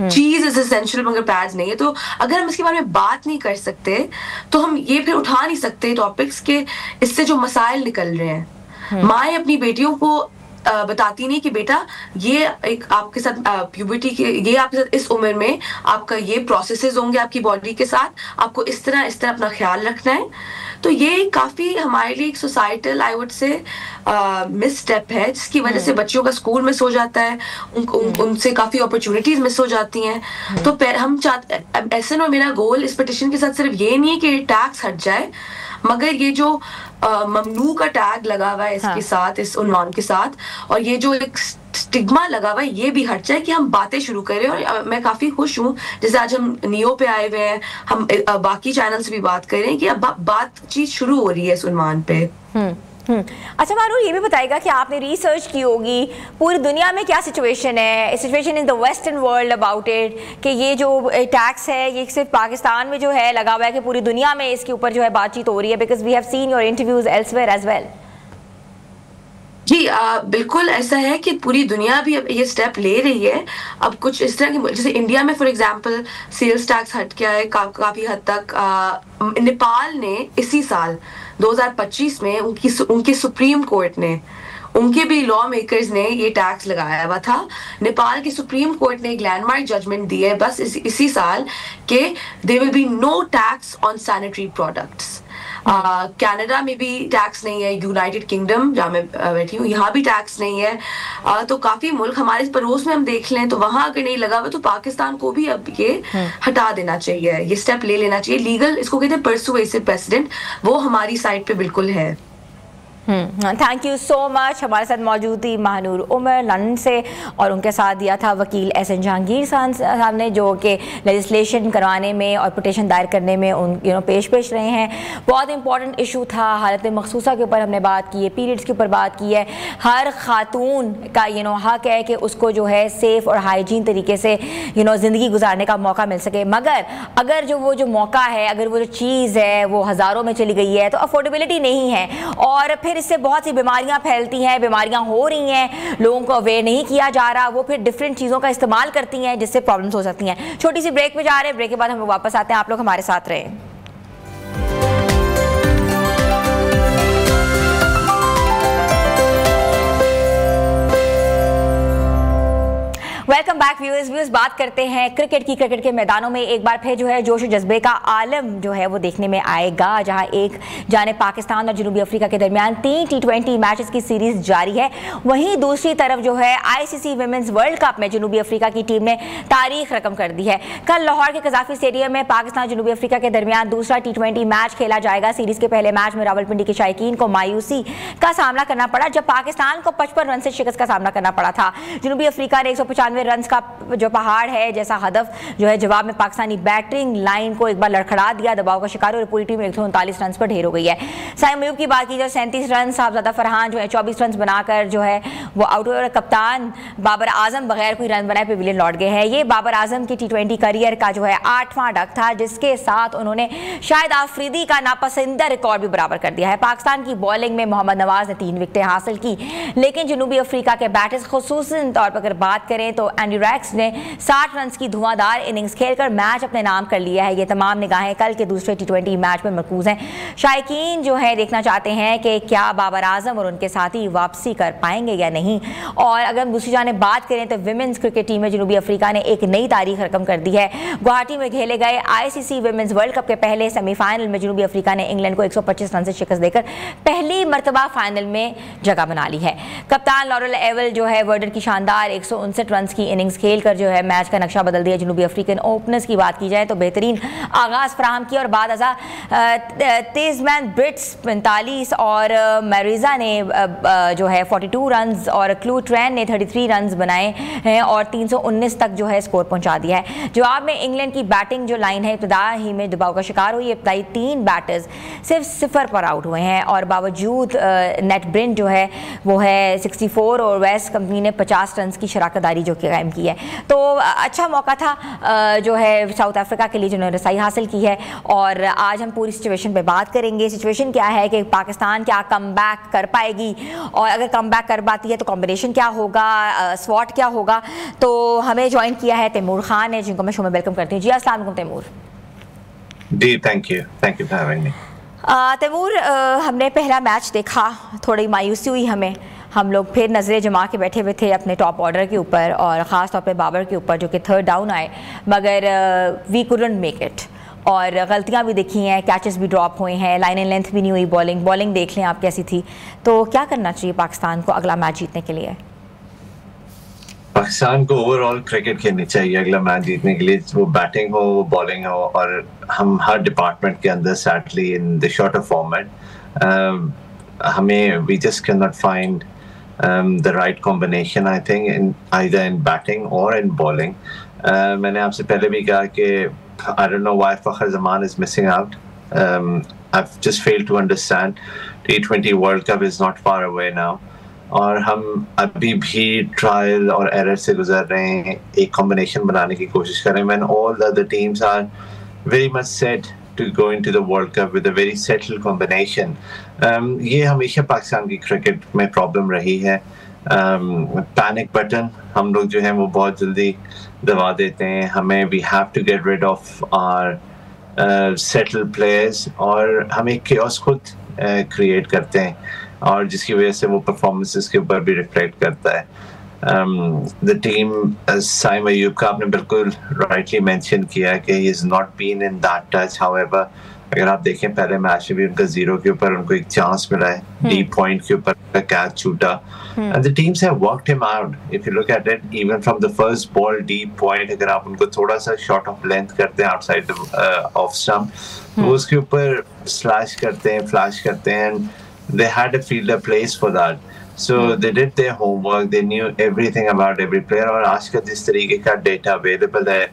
चीज इज एसेंशियल मगर पैड्स नहीं है। तो अगर हम इसके बारे में बात नहीं कर सकते तो हम ये फिर उठा नहीं सकते टॉपिक्स के इससे जो मसाइल निकल रहे हैं। माएँ अपनी बेटियों को बताती नहीं कि बेटा ये एक आपके साथ प्यूबर्टी के, ये आपके साथ इस उम्र में आपका ये प्रोसेसेस होंगे आपकी बॉडी के साथ, आपको इस तरह अपना ख्याल रखना है। तो ये काफी हमारे लिए एक societal I would say miss step है, जिसकी वजह से बच्चों का स्कूल मिस हो जाता है, उनसे काफी अपॉर्चुनिटीज मिस हो जाती हैं। तो हम चाहते, ऐसे में मेरा गोल इस पिटिशन के साथ सिर्फ ये नहीं है कि टैक्स हट जाए, मगर ये जो ममनू का टैग लगा हुआ है इसके साथ, इस उन्वान के साथ, और ये जो एक स्टिग्मा लगा हुआ है ये भी हट जाए कि हम बातें शुरू करें। और मैं काफी खुश हूँ जैसे आज हम नियो पे आए हुए हैं, हम बाकी चैनल से भी बात कर रहे हैं कि अब बातचीत शुरू हो रही है इस उन्वान पे। अच्छा मानूर, ये भी बताएगा कि आपने रिसर्च की होगी पूरी दुनिया में क्या सिचुएशन है, situation in the western world about it, कि ये जो टैक्स है ये सिर्फ पाकिस्तान में जो है लगा हुआ है कि पूरी दुनिया में इसके ऊपर जो है बातचीत हो रही है, because we have seen your interviews elsewhere as well. जी बिल्कुल ऐसा है कि पूरी दुनिया भी अब ये स्टेप ले रही है। अब कुछ इस तरह की, जैसे इंडिया में फॉर एग्जांपल सेल्स टैक्स हट गया है काफी हद तक। नेपाल ने इसी साल 2025 में उनकी सुप्रीम कोर्ट ने, उनके भी लॉ मेकर्स ने ये टैक्स लगाया हुआ था। नेपाल की सुप्रीम कोर्ट ने एक लैंडमार्क जजमेंट दी है बस इसी साल के there will be no tax on sanitary products. Canada में भी टैक्स नहीं है, यूनाइटेड किंगडम जहाँ मैं बैठी हूँ यहाँ भी टैक्स नहीं है। तो काफी मुल्क हमारे पड़ोस में हम देख लें तो वहां अगर नहीं लगा हुआ तो पाकिस्तान को भी अब ये हटा देना चाहिए, ये स्टेप ले लेना चाहिए। लीगल इसको कहते हैं परसुएसिव प्रेसिडेंट, वो हमारी साइड पे बिल्कुल है। Thank you so much. हमारे साथ मौजूद थी महानूर उमर लंदन से, और उनके साथ दिया था वकील एहसन जहांगीर साहब ने, जो कि लेजिस्लेशन करवाने में और पिटीशन दायर करने में उन पेश रहे हैं। बहुत इंपॉर्टेंट इशू था, हालत मखसूसा के ऊपर हमने बात की है, पीरियड्स के ऊपर बात की है। हर खातून का हक है कि उसको जो है सेफ़ और हाइजीन तरीके से ज़िंदगी गुजारने का मौका मिल सके, मगर अगर वो जो मौका है, अगर वो जो चीज़ है वो हज़ारों में चली गई है तो अफोर्डेबिलिटी नहीं है, और फिर इससे बहुत सी बीमारियां फैलती हैं, बीमारियां हो रही हैं, लोगों को अवेयर नहीं किया जा रहा, वो फिर डिफरेंट चीज़ों का इस्तेमाल करती हैं जिससे प्रॉब्लम्स हो सकती हैं। छोटी सी ब्रेक पे जा रहे हैं, ब्रेक के बाद हम वापस आते हैं, आप लोग हमारे साथ रहें। बैक व्यूअर्स बात करते हैं क्रिकेट की। क्रिकेट के मैदानों में एक बार फिर जो है जोश जज्बे का आलम जो है वो देखने में आएगा, जहां एक जाने पाकिस्तान और जनूबी अफ्रीका के दरमियान 3 T20 मैचेस की सीरीज जारी है, वहीं दूसरी तरफ जो है आईसीसी विमेंस वर्ल्ड कप में जनूबी अफ्रीका की टीम ने तारीख रकम कर दी है। कल लाहौर के कजाफी स्टेडियम में पाकिस्तान जनूबी अफ्रीका के दरमियान दूसरा T20 मैच खेला जाएगा। सीरीज के पहले मैच में रावलपिंडी के शायकीन को मायूसी का सामना करना पड़ा, जब पाकिस्तान को 55 रन से शिकस्त का सामना करना पड़ा था। जनूबी अफ्रीका ने 195 रन का जो पहाड़ है जैसा हदफ जो है जवाब में पाकिस्तानी बैटिंग लाइन को एक बार लड़खड़ा दिया, दबाव का शिकार और पूरी टीम 139 रन पर ढेर हो गई है। साइम अयूब की बात की जाए 37 रन, साहबजादा फरहान जो है 24 रन बनाकर जो है वो आउट हुए और कप्तान बाबर आजम बगैर कोई रन बनाए पेविलियन लौट गए हैं। ये बाबर आजम की T20 करियर का जो है 8वां डक था, जिसके साथ उन्होंने शायद आफरीदी का नापसंदीदा रिकॉर्ड भी बराबर कर दिया है। पाकिस्तान की बॉलिंग में मोहम्मद नवाज ने 3 विकेटें हासिल की, लेकिन जनूबी अफ्रीका के बैटर्स खुसूसन तौर पर अगर बात करें तो एंडी रैक्स ने 60 रन की धुआंधार इनिंग्स खेलकर मैच अपने नाम कर लिया है। ये तमाम निगाहें कल के दूसरे T20 मैच पर मरकूज हैं। शायकीन जो है देखना चाहते हैं कि क्या बाबर आजम और उनके साथी वापसी कर पाएंगे या नहीं। और अगर हम दूसरी जाने बात करें तो विमेंस क्रिकेट टीम में जनूबी अफ्रीका ने एक नई तारीख रकम कर दी है। गुवाहाटी में खेले गए आईसीसी विमेंस वर्ल्ड कप के पहले सेमीफाइनल में जनूबी अफ्रीका ने इंग्लैंड को 125 रन से शिकस्त देकर पहली मरतबा फाइनल में जगह बना ली है। कप्तान लॉरेल एवल जो है वर्डर की शानदार 159 रन की इनिंग्स खेलकर जो है मैच का नक्शा बदल दिया। जनूबी अफ्रीकन ओपनर्स की बात की जाए तो बेहतरीन आगाज फराहम किया और बाद तेजमैन ब्रिट्स 45 और मैरिजा ने जो है 42 रन और क्लू ट्रेन ने 33 रन बनाए हैं और 319 तक जो है स्कोर पहुंचा दिया है। जवाब में इंग्लैंड की बैटिंग जो लाइन है इब्तदा ही में दबाव का शिकार हुई। इब्तदाई 3 बैटर्स सिर्फ 0 पर आउट हुए हैं और बावजूद नेट ब्रिंट जो है वो है 64 और वेस्ट कंपनी ने 50 रन की शराकतदारी जो कायम की है। तो अच्छा मौका था जो है साउथ अफ्रीका के लिए जिन्होंने रसाई हासिल की है। और आज हम पूरी सिचुएशन पे बात करेंगे। सिचुएशन क्या है कि पाकिस्तान क्या कमबैक कर पाएगी, और अगर कमबैक कर पाती है तो कॉम्बिनेशन क्या होगा, स्वॉट क्या होगा। तो हमें ज्वाइन किया है तैमूर खान ने, जिनको मैं शो में वेलकम करती हूँ। जी अस्सलाम वालेकुम तैमूर। जी thank you for having me. Taimur, हमने पहला मैच देखा, थोड़ी मायूसी हुई हमें। हम लोग फिर नज़रें जमा के बैठे हुए थे अपने टॉप ऑर्डर के ऊपर और ख़ास तौर पे बाबर के ऊपर जो कि 3rd डाउन आए, मगर वी कुडंट मेक इट और गलतियां भी देखी हैं, कैचेस भी ड्रॉप हुए हैं, लाइन एंड लेंथ भी नहीं हुई। बॉलिंग देख लें आप कैसी थी। तो क्या करना चाहिए पाकिस्तान को अगला मैच जीतने के लिए? पाकिस्तान को ओवरऑल क्रिकेट खेलनी चाहिए अगला मैच जीतने के लिए, वो बैटिंग हो वो बॉलिंग हो, और हम हर डिपार्टमेंट के अंदर sadly in the shorter format हमें we just can not find the right combination I think in either in batting or in bowling. मैंने आपसे पहले भी कहा कि I don't know why Fakhar Zaman is missing out. I've just failed to understand. T20 World Cup is not far away now. और हम अभी भी ट्रायल और एरर से गुजर रहे हैं, एक कॉम्बिनेशन बनाने की कोशिश कर रहे हैं when all the other teams are very much set to go into the World Cup with a very settled combination. ये हमेशा पाकिस्तान की क्रिकेट में प्रॉब्लम रही है। पैनिक बटन हम लोग जो है वो बहुत जल्दी दबा देते हैं। हमें we have to get rid of our settled players और हम एक chaos खुद create करते हैं और जिसकी वजह से वो परफॉर्मेंसेस के ऊपर भी रिफ्लेक्ट करता है। The team, साइम अयूब का आपने बिल्कुल राइटली मेंशन किया कि he has not been in that touch. However, अगर आप देखें पहले मैच में भी उनका 0 के ऊपर उनको एक चांस मिला है, डीप पॉइंट के ऊपर कैच छूटा, and the teams have worked him out. If you look at it, even from the first ball, deep point, अगर आप उनको थोड़ा सा शॉट ऑफ लेंथ करते हैं आउटसाइड द ऑफ स्टंप, वो उसके ऊपर स्लैश करते हैं, फ्लैश करते हैं, and they had a fielder place for that. So they did their homework, they knew everything about every player. और आज का जिस तरीके का डेटा अवेलेबल है,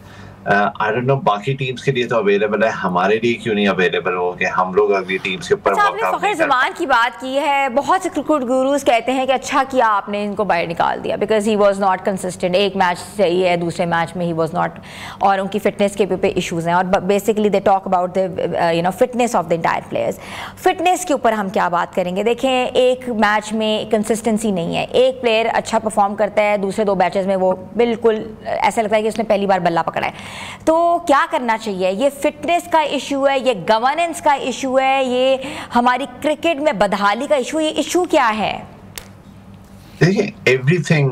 I don't know बाकी टीम्स के लिए तो अवेलेबल है, हमारे लिए क्यों नहीं अवेलेबल हो कि हम लोग अगली टीम्स के ऊपर आपने फखर जमान की बात की है। बहुत से क्रिकेट गुरुज कहते हैं कि अच्छा किया आपने इनको बाहर निकाल दिया because he was not consistent. एक मैच सही है, दूसरे मैच में ही वॉज नॉट, और उनकी फिटनेस के पे इशूज़ हैं और basically they talk about the fitness of the entire players. Fitness के ऊपर हम क्या बात करेंगे? देखें, एक मैच में कंसिस्टेंसी नहीं है। एक प्लेयर अच्छा परफॉर्म करता है, दूसरे 2 मैचेस में वो बिल्कुल ऐसा लगता है कि उसने पहली बार बल्ला पकड़ा है। तो क्या करना चाहिए? ये फिटनेस का इशू है, ये गवर्नेंस का इशू है, ये हमारी क्रिकेट में बदहाली का इशू, ये इशू क्या है? देखिए, एवरीथिंग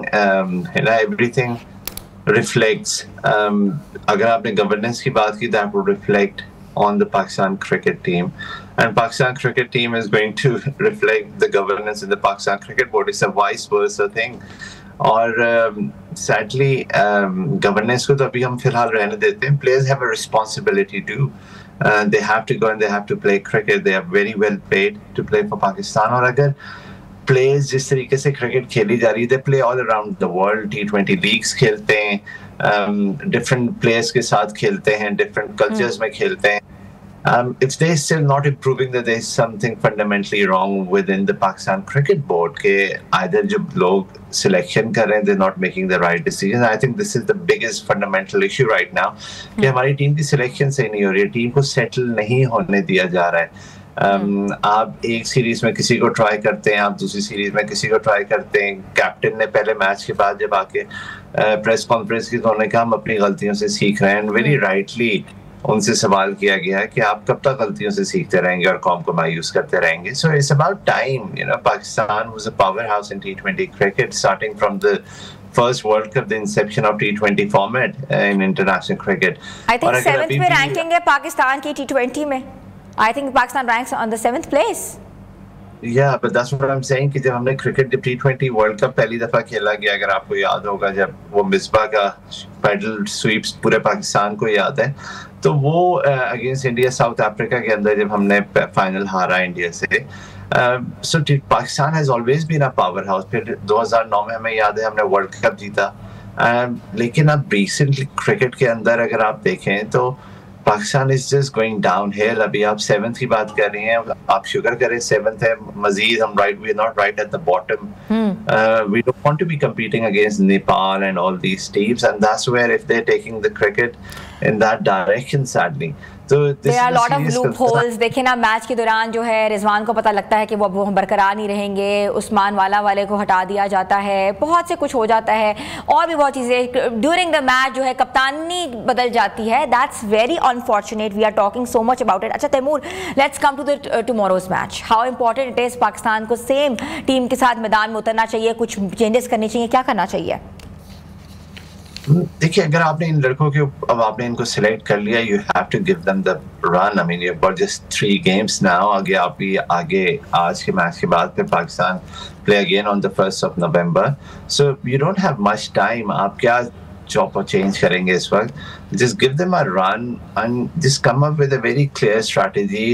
reflects, अगर आपने governance की बात की, that would reflect on the Pakistan cricket team, and Pakistan cricket team is going to reflect the governance in the Pakistan cricket board. It's a vice versa thing. और sadly governance को तो अभी हम फिलहाल रहने देते हैं. Players have a responsibility too. They have to go and they have to play cricket. They are very well paid to play for Pakistan. और अगर players जिस तरीके से cricket खेली जा रही है, they play all around the world. T20 leagues खेलते हैं, different players के साथ खेलते हैं, different cultures में खेलते हैं. If they're still not improving, that there's something fundamentally wrong within the Pakistan Cricket Board. के either जो लोग selection कर रहे हैं, they're not making the right decisions. I think this is the biggest fundamental issue right now. कि हमारी टीम की selection सही नहीं हो रही है, टीम को settle नहीं होने दिया जा रहा है. आप एक सीरीज में किसी को ट्राई करते हैं, आप दूसरी सीरीज में किसी को ट्राई करते हैं. कैप्टन ने पहले मैच के बाद जब आके प्रेस कॉन्फ्रेंस की, तो उन्होंने कहा हम अपनी गलतियों से सीख रहे हैं. वेरी राइटली उनसे सवाल किया गया है कि आप कब तक गलतियों से सीखते रहेंगे और कौम को मायूस करते रहेंगे. So it's about time. You know, Pakistan was a power house in T20 cricket starting from the first World Cup, the inception of T20 format in international cricket. I think 7th पे रैंकिंग है पाकिस्तान की T20 में. I think Pakistan ranks on the 7th place. Yeah, but that's what I'm saying कि जब हमने क्रिकेट, जब T20 वर्ल्ड कप पहली दफा खेला गया, अगर आपको याद होगा, जब वो मिसबा का पैडल स्वीप्स पूरे पाकिस्तान को याद है, तो वो अगेंस्ट इंडिया साउथ अफ्रीका के अंदर जब हमने फाइनल हारा इंडिया से. So Pakistan has always been a powerhouse. फिर 2009 में हमें याद है हमने वर्ल्ड कप जीता. लेकिन अब रिसेंटली क्रिकेट के अंदर अगर आप देखें तो Pakistan is just going down hill. अभी आप 7th की बात कर रही हैं, आप शुक्र करें 7th है. मजीद हम right, we are not right at the bottom. We don't want to be competing against Nepal and all these teams, and that's where if they're taking the cricket in that direction, sadly, तो there are a lot of loopholes. देखिए ना, मैच के दौरान जो है रिजवान को पता लगता है कि वो बरकरार नहीं रहेंगे, उस्मान वाले को हटा दिया जाता है, बहुत से कुछ हो जाता है, और भी बहुत चीज़ें. ड्यूरिंग द मैच जो है कप्तानी बदल जाती है. That's very unfortunate. We are talking so much about it. अच्छा Taimur, let's come to the tomorrow's match. How important it is Pakistan को सेम टीम के साथ मैदान में उतरना चाहिए, कुछ चेंजेस करने चाहिए, क्या करना चाहिए? देखिए, अगर आपने इन लड़कों के, अब आपने इनको सिलेक्ट कर लिया, you have to give them the run. I mean you got just 3 games now. आगे आज के मैच के बाद फिर Pakistan play again on the 1st of November. So you don't have much time. आप क्या चॉप और चेंज करेंगे इस वक्त? Just give them a run and just come up with a very clear strategy.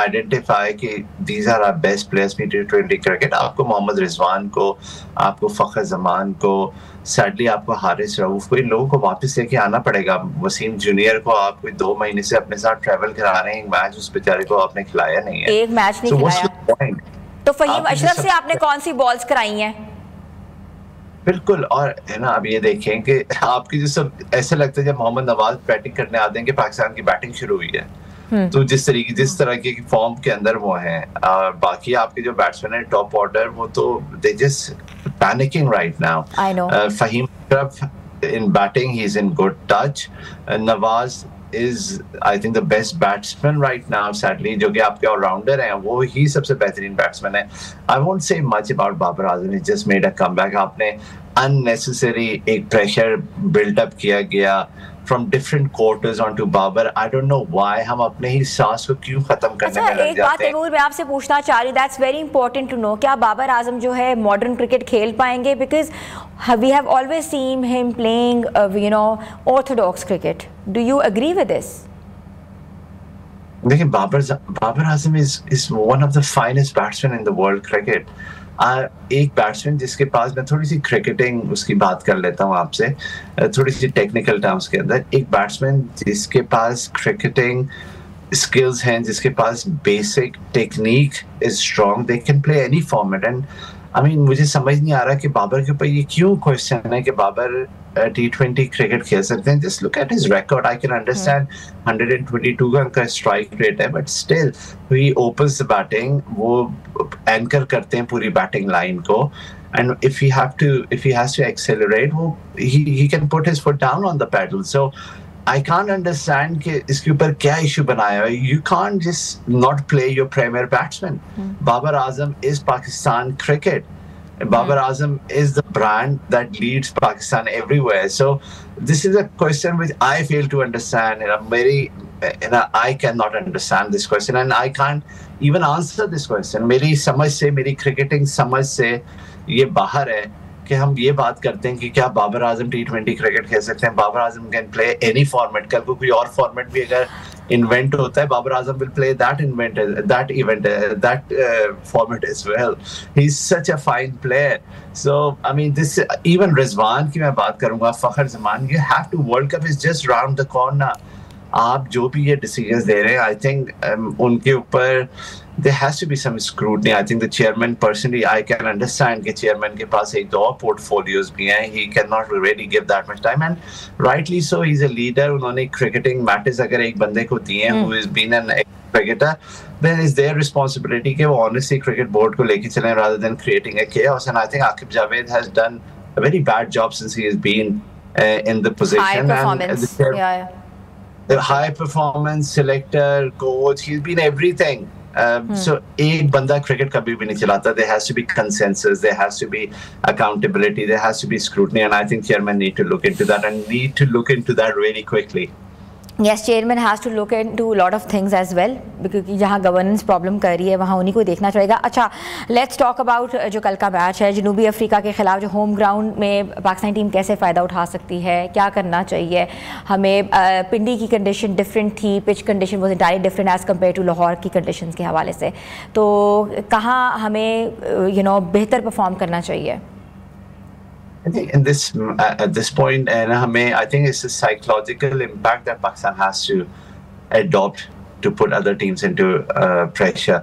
Identify कि these are our best players in T20 cricket. आपको मोहम्मद रिजवान को, आपको फ़खर जमान को, सैडली आपको हारिस रऊफ को, इन लोगों को वापस लेके आना पड़ेगा. वसीम जूनियर को आप 2 महीने से अपने साथ ट्रैवल करा रहे हैं. एक मैच उस बेचारे को आपने खिलाया नहीं है, एक मैच नहीं खिलाया. तो फहीम अशरफ से आपने कौन सी बॉल्स कराई हैं? बिल्कुल. और है ना, अब ये देखें कि आपकी जो सब ऐसे लगता है जब मोहम्मद नवाज बैटिंग करने आते हैं कि पाकिस्तान की बैटिंग शुरू हुई है. तो जिस तरह की फॉर्म के अंदर वो हैं, बाकी आपके जो बैट्समैन है टॉप ऑर्डर, वो तो they just panicking right now. Faheem Ashraf in batting, he is in good touch. Nawaz is I think the best batsman right now, sadly, जो कि आपके ऑलराउंडर हैं, वो ही सबसे बेहतरीन बैट्समैन है. I won't say much about Babar Azam. He just made a comeback. आपने unnecessary एक प्रेशर बिल्डअप किया गया from different quarters onto Babar. I don't know why हम अपने ही सांस को क्यों खत्म करने में लग जाते हैं. एक बात तैमूर मैं आपसे पूछना चाह रही, that's very important to know, क्या बाबर आजम जो है मॉडर्न क्रिकेट खेल पाएंगे? Because we have always seen him playing orthodox cricket. Do you agree with this? देखिए, Babar Azam is one of the finest batsmen in the world cricket. एक बैट्समैन जिसके पास, मैं थोड़ी सी क्रिकेटिंग उसकी बात कर लेता हूँ आपसे, थोड़ी सी टेक्निकल टर्म्स के अंदर. एक बैट्समैन जिसके पास क्रिकेटिंग स्किल्स हैं, जिसके पास basic technique is strong, they can play any format. And I mean मुझे समझ नहीं आ रहा कि बाबर के ऊपर ये क्यों क्वेश्चन है कि बाबर T20 क्रिकेट खेल सकते हैं. Just look at his record. I can understand 122 का उनका स्ट्राइक रेट है, but still he opens the batting, वो एंकर करते हैं पूरी बैटिंग लाइन को. And if he has to accelerate, he can put his foot down on the pedal. So I can't understand कि इसके ऊपर क्या इशू बनाया है. You can't just not play your premier batsman. Babar Azam is Pakistan cricket. Babar Azam is the brand that leads Pakistan everywhere. So this is a question which I fail to understand. I cannot understand this question, and I can't even answer this question. मेरी समझ से, मेरी क्रिकेटिंग समझ से ये बाहर है कि हम ये बात करते हैं कि क्या बाबर आजम T20 क्रिकेट खेल सकते हैं. Babar Azam can play any format. कल को कोई और फॉर्मेट भी अगर इन्वेंट होता है, Babar Azam will play that format as well. He's such a fine player. So I mean, this even Rizwan की मैं बात करूँगा, फखर Zaman, you have to, World Cup is just round the corner. आप जो भी ये डिसीजंस दे रहे हैं, आई थिंक उनके ऊपर there has to be some scrutiny. I think the chairman, personally, I can understand कि chairman के पास एक दो portfolios भी हैं. He cannot really give that much time, and rightly so. He's a leader. उन्होंने cricketing matters अगर एक बंदे को दिए हैं who has been an cricketer, then it's their responsibility कि वो honestly cricket board को लेके चलें rather than creating a chaos. And I think Aqib Javed has done a very bad job since he has been in the position. High performance, the high performance selector, coach, he's been everything. So एक बंदा क्रिकेट कभी भी नहीं चलाता. There has to be consensus, there has to be accountability, there has to be scrutiny, and I think chairman need to look into that, and need to look into that really quickly. Yes, chairman has to look into a lot of things as well, क्योंकि जहाँ गवर्नेंस प्रॉब्लम कर रही है वहाँ उन्हीं को देखना चाहिए. अच्छा, लेट्स टॉक अबाउट जो कल का मैच है जनूबी अफ्रीका के खिलाफ, जो होम ग्राउंड में पाकिस्तानी टीम कैसे फ़ायदा उठा सकती है, क्या करना चाहिए हमें. पिंडी की कंडीशन डिफरेंट थी, pitch condition was entirely different as compare to Lahore की कंडीशन के हवाले से. तो कहाँ हमें बेहतर परफॉर्म करना चाहिए. I think in this at this point, I think it's a psychological impact that Pakistan has to adopt to put other teams into pressure.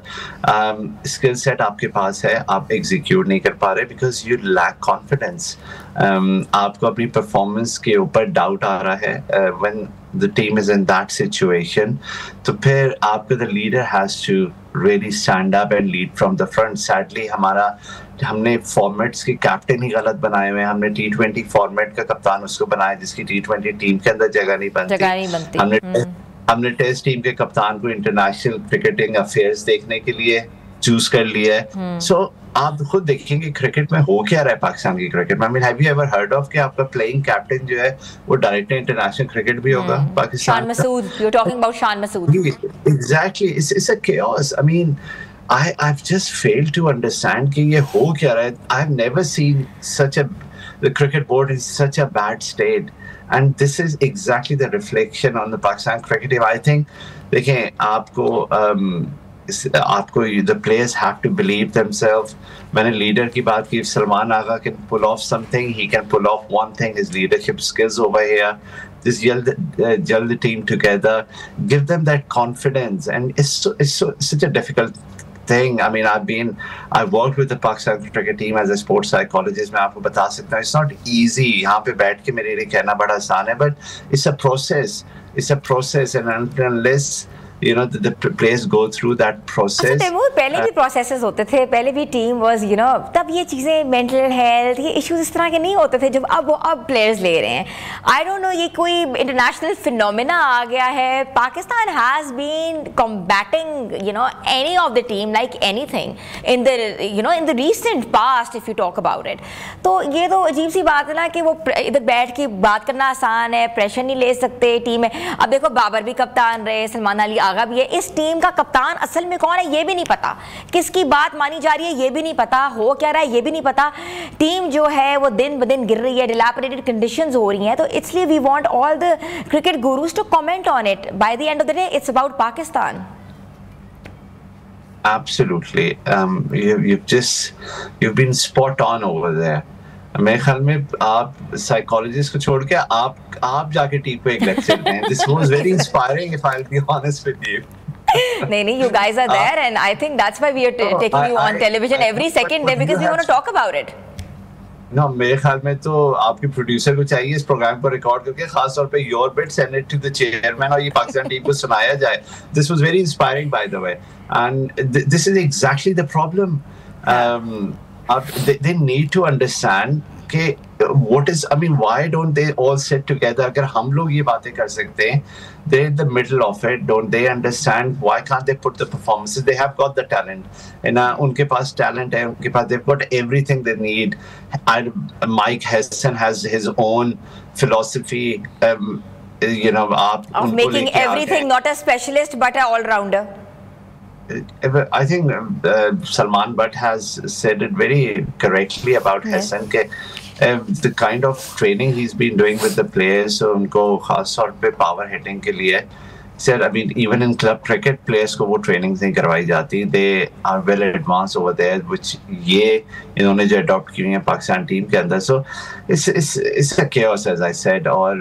Skill set आपके पास है, आप execute नहीं कर पा रहे because you lack confidence. आपको अपनी performance के ऊपर doubt आ रहा है when the team is in that situation. तो फिर आपको the leader has to really stand up and lead from the front. Sadly हमने फॉर्मेट्स के कैप्टन ही गलत बनाए हुए हैं. हमने T20 फॉर्मेट का कप्तान उसको बनाया जिसकी T20 टीम के अंदर जगह नहीं बनती. हमने टेस्ट टीम के कप्तान को इंटरनेशनल क्रिकेटिंग अफेयर्स देखने के लिए चूज कर लिया है. सो आप खुद देखेंगे क्रिकेट में हो क्या रहा है पाकिस्तान की क्रिकेट में. I mean, have you ever heard of कि आपका प्लेइंग कैप्टन जो है वो डायरेक्टली इंटरनेशनल क्रिकेट भी होगा Pakistan. Shan Masood, you are talking about Shan Masood. Exactly, it's a chaos. I mean, I've just failed to understand कि ये हो क्या रहा है. I've never seen the cricket board in such a bad state, and this is exactly the reflection on the Pakistan cricket team. I think देखें आपको the players have to believe themselves. मैंने लीडर की बात की. सलमान आगा can pull off something, he can pull off one thing, his leadership skills over here. Just gel the team together, give them that confidence, and it's such a difficult thing. I mean, I've worked with the Pakistan cricket team as a sports psychologist. मैं आपको बता सकता हूँ, it's not easy. यहाँ पे बैठ के मेरे लिए कहना बड़ा आसान है, but it's a process. It's a process, and unless the players go through that process. Taimur, पहले भी प्रोसेसेस होते थे, पहले भी टीम वाज तब ये चीज़ें मेंटल हेल्थ, ये इश्यूज इस तरह के नहीं होते थे. जब अब प्लेयर्स ले रहे हैं, आई डोंट नो ये कोई इंटरनेशनल फिनोमेना आ गया है. Pakistan has been combating any of the team like anything in the recent past if you talk about it. तो ये तो अजीब सी बात है ना कि वो इधर बैठ के बात करना आसान है, प्रेशर नहीं ले सकते टीम में. अब देखो, बाबर भी कप्तान रहे, सलमान अली आगा भी है. इस टीम का कप्तान असल में कौन है ये भी नहीं पता, किसकी बात मानी जा रही है ये भी नहीं पता, हो क्या रहा है ये भी नहीं पता. टीम जो है वो दिन ब दिन गिर रही है, डिलैपिडेटेड कंडीशंस हो रही हैं. तो इसलिए we want all the cricket gurus to comment on it. By the end of the day it's about Pakistan. Absolutely. You've been spot on over there. मेरे ख्याल में आप साइकोलॉजिस्ट को छोड़ के आप जाके टीम पे एक लेक्चर दें. This was very inspiring, if I'll be honest with you. नहीं, you guys are there, and I think that's why we are taking you on television every second day because we want to talk about it. No, मेरे ख्याल में तो आपके प्रोड्यूसर को चाहिए इस प्रोग्राम को रिकॉर्ड करके खास तौर पे your bit send it to the chairman और ये पाकिस्तान टीम को सुनाया जाए. This was very inspiring, by the way, and this is exactly the problem. They need to understand कि what is, I mean, why don't they all sit together? अगर हम लोग ये बातें कर सकते हैं, they're in the middle of it. Don't they understand? Why can't they put the performances? They have got the talent, and उनके पास talent है, उनके पास, they've got everything they need. And Mike Hesson has his own philosophy. You know, of making everything not a specialist but an all-rounder. I think Salman Butt has said it very correctly about Hesson. The kind of training he's been doing with the players, so उनको खास तौर पे power hitting के लिए, sir, I mean, even in club cricket, players को वो trainings नहीं करवाई जाती. They are well advanced over there, which ये इन्होंने जो adopt की है पाकिस्तान team के अंदर. So it's a chaos, as I said. और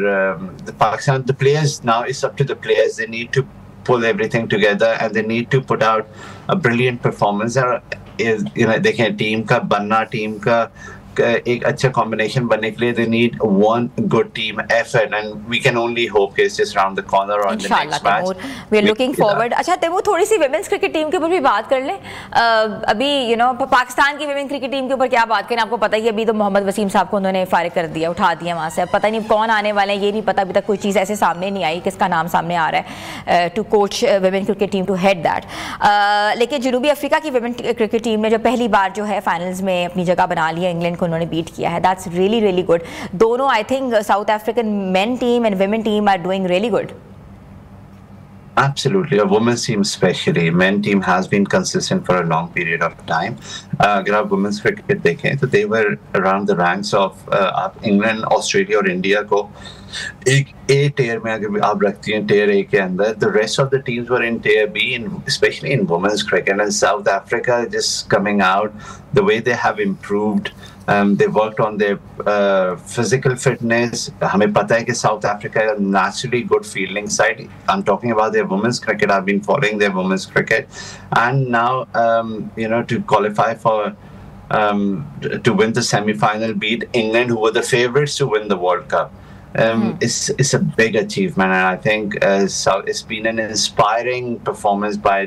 the players now, it's up to the players. They need to pull everything together and they need to put out a brilliant performance. You know, देखें टीम का बनना, टीम का एक अच्छा कॉम्बिनेशन बनने के लिए they need one good team effort, and we can only hope it's just around the corner on the next match. We are looking forward. अच्छा तैमूर, थोड़ी सी विमेंस क्रिकेट टीम के ऊपर भी बात कर लें. अभी you know पाकिस्तान की विमेन क्रिकेट टीम के ऊपर क्या बात करें, आपको पता ही है अभी तो मोहम्मद वसीम साहब को उन्होंने फारिग कर दिया, उठा दिया वहाँ से. अब पता नहीं कौन आने वाले हैं, ये नहीं पता, अभी तक कोई चीज़ ऐसे सामने नहीं आई किसका नाम सामने आ रहा है to coach women cricket team, to head that. लेकिन जनूबी अफ्रीका की विमेन क्रिकेट टीम ने जो पहली बार जो है फाइनल्स में अपनी जगह बना ली है, इंग्लैंड को उन्होंने बीट किया है. That's really really good. दोनों I think South African men team and women team are doing really good. Absolutely, a women's team especially. Men team has been consistent for a long period of time. अगर आप women's cricket देखें तो they were around the ranks of आप England, Australia और India को एक A tier में अगर आप रखती हैं tier A के अंदर, the rest of the teams were in tier B, especially in women's cricket. And South Africa just coming out, the way they have improved. They worked on their physical fitness. हमें पता है कि South Africa is naturally good fielding side. I'm talking about their women's cricket. I've been following their women's cricket, and now you know, to qualify for to win the semi-final, beat England, who were the favourites to win the World Cup. It's a big achievement, and I think it's been an inspiring performance by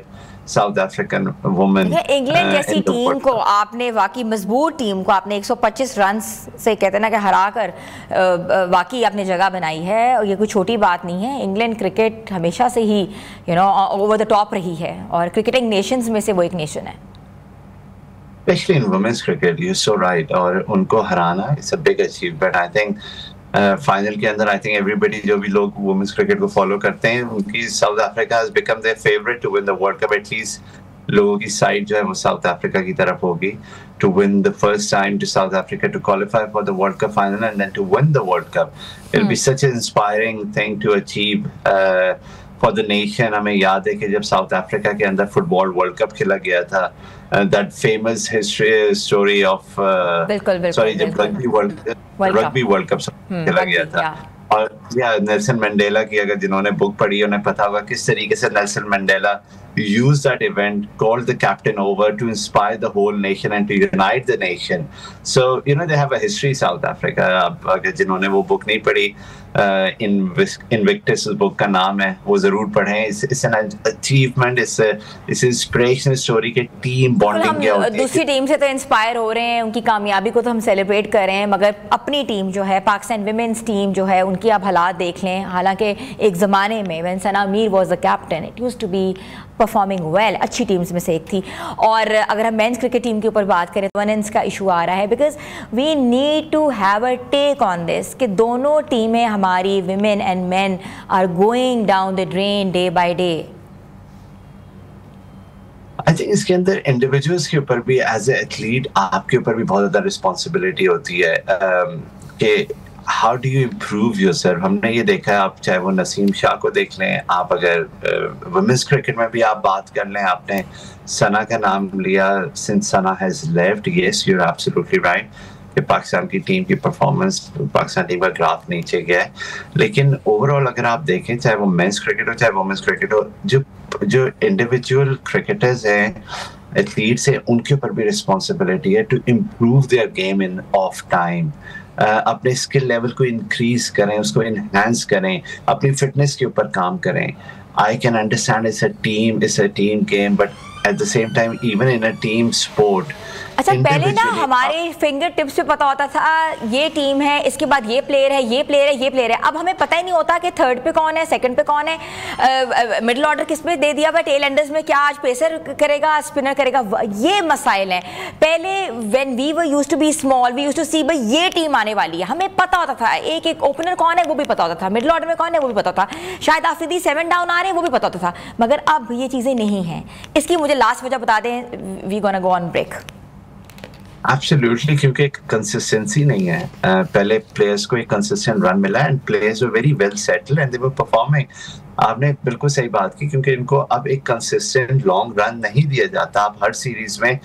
south African women. England जैसी टीम को आपने, वाकई मजबूत टीम को आपने 125 रन से कहते हैं ना कि हराकर वाकई आपने जगह बनाई है, और ये कोई छोटी बात नहीं है. इंग्लैंड क्रिकेट हमेशा से ही you know over the top रही है, और क्रिकेटिंग नेशंस में से वो एक नेशन है. Especially in women's cricket, you're so right. और उनको हराना, it's a big achievement. I think final के अंदर आई थिंक एवरीबडी, जो भी लोग वुमेन्स क्रिकेट को फॉलो करते हैं, उनकी South Africa has become their favourite to win the world cup. At least लोगों की साइड जो है वो साउथ अफ्रीका की तरफ होगी to win the first time to South Africa to qualify for the world cup final and then to win the world cup. It will be such an inspiring thing to achieve for the nation. हमें याद है कि जब साउथ अफ्रीका के अंदर फुटबॉल वर्ल्ड कप खेला गया था, that famous story of जब रग्बी वर्ल्ड कप खेला गया था. और नेल्सन मंडेला की, अगर जिन्होंने बुक पढ़ी उन्हें पता होगा किस तरीके से Nelson Mandela used that event, called the captain over to inspire the whole nation and to unite the nation. So you know, they have a history, South Africa. अगर जिन्होंने वो बुक नहीं पढ़ी, Invictus बुक का नाम है, वो जरूर पढ़ें. It's an achievement, it's inspirational story कि टीम बॉन्डिंग क्या होती है. दूसरी टीम से तो इंस्पायर हो रहे हैं, उनकी कामयाबी को तो हम सेलिब्रेट कर रहे हैं, मगर अपनी टीम जो है, पाकिस्तान विमेंस टीम जो है, उनकी आप हालात देख लें. हालांकि एक ज़माने में when Sana Mir was the captain, it used to be performing well, अच्छी टीम्स में से एक थी. और अगर हम मेंस क्रिकेट टीम के ऊपर बात करें तो गवर्नेंस का इशू आ रहा है, because we need to have a take on this कि दोनों टीमें हमारी, women and men, are going down the drain day by day. I think इसके अंदर इंडिविजुअल्स के ऊपर भी, एज ए एथलीट आपके ऊपर भी बहुत ज़्यादा रिस्पॉन्सिबिलिटी होती है कि how do you improve yourself. हमने ये देखा है, आप चाहे वो नसीम शाह को देख लें, आप अगर वुमेन्स क्रिकेट में भी आप बात कर लें, आपने सना का नाम लिया, since Sana has left, yes you are absolutely right कि पाकिस्तान की टीम की परफॉर्मेंस, पाकिस्तान टीम का ग्राफ नीचे गया है. लेकिन ओवरऑल अगर आप देखें, चाहे वो मेंस क्रिकेट हो चाहे वुमेन्स क्रिकेट हो, जो इंडिविजुअल क्रिकेटर्स हैं, एथलीट्स हैं, उनके ऊपर भी रिस्पॉन्सिबिलिटी है to improve their game in of time. अपने स्किल लेवल को इंक्रीज करें, उसको इनहेंस करें, अपनी फिटनेस के ऊपर काम करें. I can understand it's a team game, but at the same time, even in a team sport, अच्छा, पहले ना हमारे फिंगर टिप्स पे पता होता था ये टीम है, इसके बाद ये प्लेयर है, ये प्लेयर है, ये प्लेयर है। अब हमें पता ही नहीं होता कि थर्ड पे कौन है, सेकंड पे कौन है, मिडिल ऑर्डर किस पे दे दिया, टेल एंडर्स में क्या आज पेसर करेगा, स्पिनर करेगा, ये मसाइल हैं। पहले when we were used to be small, we used to see भाई ये टीम आने वाली है, हमें पता होता था। एक एक ओपनर कौन है वो भी पता होता था, मिडिल ऑर्डर में कौन है वो भी पता होता था, शायद आफरीदी 7 डाउन आ रहे हैं वो भी पता होता था। मगर अब ये चीज़ें नहीं हैं। इसकी मुझे लास्ट वजह बता दें, we gonna go on break. Absolutely, क्योंकि एक कंसिस्टेंसी नहीं है। पहले प्लेयर्स को एक कंसिस्टेंट रन मिला and players were very well settled and they were performing. आपने बिल्कुल सही बात की, क्योंकि इनको अब एक कंसिस्टेंट लॉन्ग रन नहीं दिया जाता। आप हर सीरीज में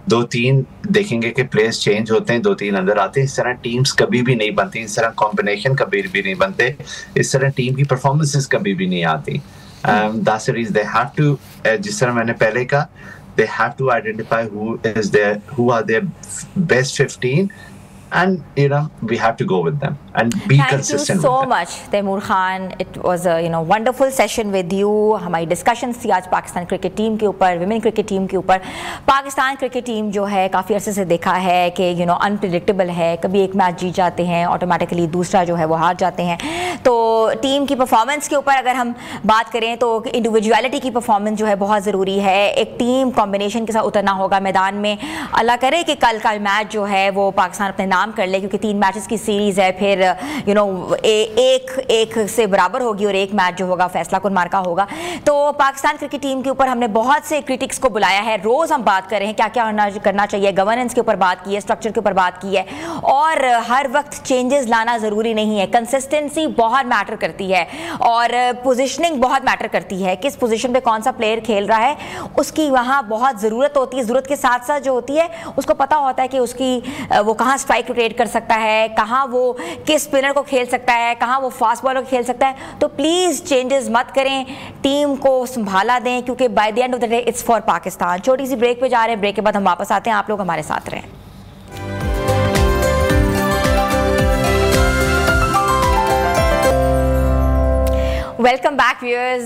2-3 देखेंगे कि प्लेयर्स चेंज होते हैं, 2-3 अंदर आते हैं। इस तरह टीम्स कभी भी नहीं बनती, इस तरह कॉम्बिनेशन कभी भी नहीं बनते, इस तरह टीम की परफॉर्मेंसेस कभी भी नहीं आती। That's the reason they have to, जिस तरह मैंने पहले कहा, they have to identify who are their best 15, and we have to go with them and be consistent. Thank you so much, Taimur Khan. It was a wonderful session with you. हमारी discussions थी आज पाकिस्तान क्रिकेट टीम के ऊपर, विमेन क्रिकेट टीम के ऊपर। पाकिस्तान क्रिकेट टीम जो है काफ़ी अरसे से देखा है कि अनप्रिडिक्टेबल है, कभी एक मैच जीत जाते हैं, ऑटोमेटिकली दूसरा जो है वो हार जाते हैं। तो टीम की परफॉर्मेंस के ऊपर अगर हम बात करें तो इंडिविजुअलिटी की परफॉर्मेंस जो है बहुत ज़रूरी है। एक टीम कॉम्बिनेशन के साथ उतरना होगा मैदान में। अल्लाह करे कि कल का मैच जो है वो पाकिस्तान अपने नाम कर ले, क्योंकि 3 मैचेस की सीरीज़ है, फिर एक से बराबर होगी और एक मैच जो होगा फैसला कुन मार्का होगा। तो पाकिस्तान क्रिकेट टीम के ऊपर हमने बहुत से क्रिटिक्स को बुलाया है। रोज़ हम बात कर रहे हैं क्या क्या करना चाहिए, गवर्नेंस के ऊपर बात की है, स्ट्रक्चर के ऊपर बात की है, और हर वक्त चेंजेस लाना ज़रूरी नहीं है। कंसिस्टेंसी बहुत मैटर करती है और पोजिशनिंग बहुत मैटर करती है। किस पोजिशन पर कौन सा प्लेयर खेल रहा है उसकी वहाँ बहुत ज़रूरत होती है। ज़रूरत के साथ साथ जो होती है उसको पता होता है कि उसकी वो कहाँ स्ट्राइक रोटेट कर सकता है, कहाँ वो किस स्पिनर को खेल सकता है, कहाँ वो फास्ट बॉलर को खेल सकता है। तो प्लीज़ चेंजेस मत करें, टीम को संभाला दें, क्योंकि bye the end of the day it's for Pakistan. छोटी सी ब्रेक पे जा रहे हैं, ब्रेक के बाद हम वापस आते हैं, आप लोग हमारे साथ रहें। Welcome back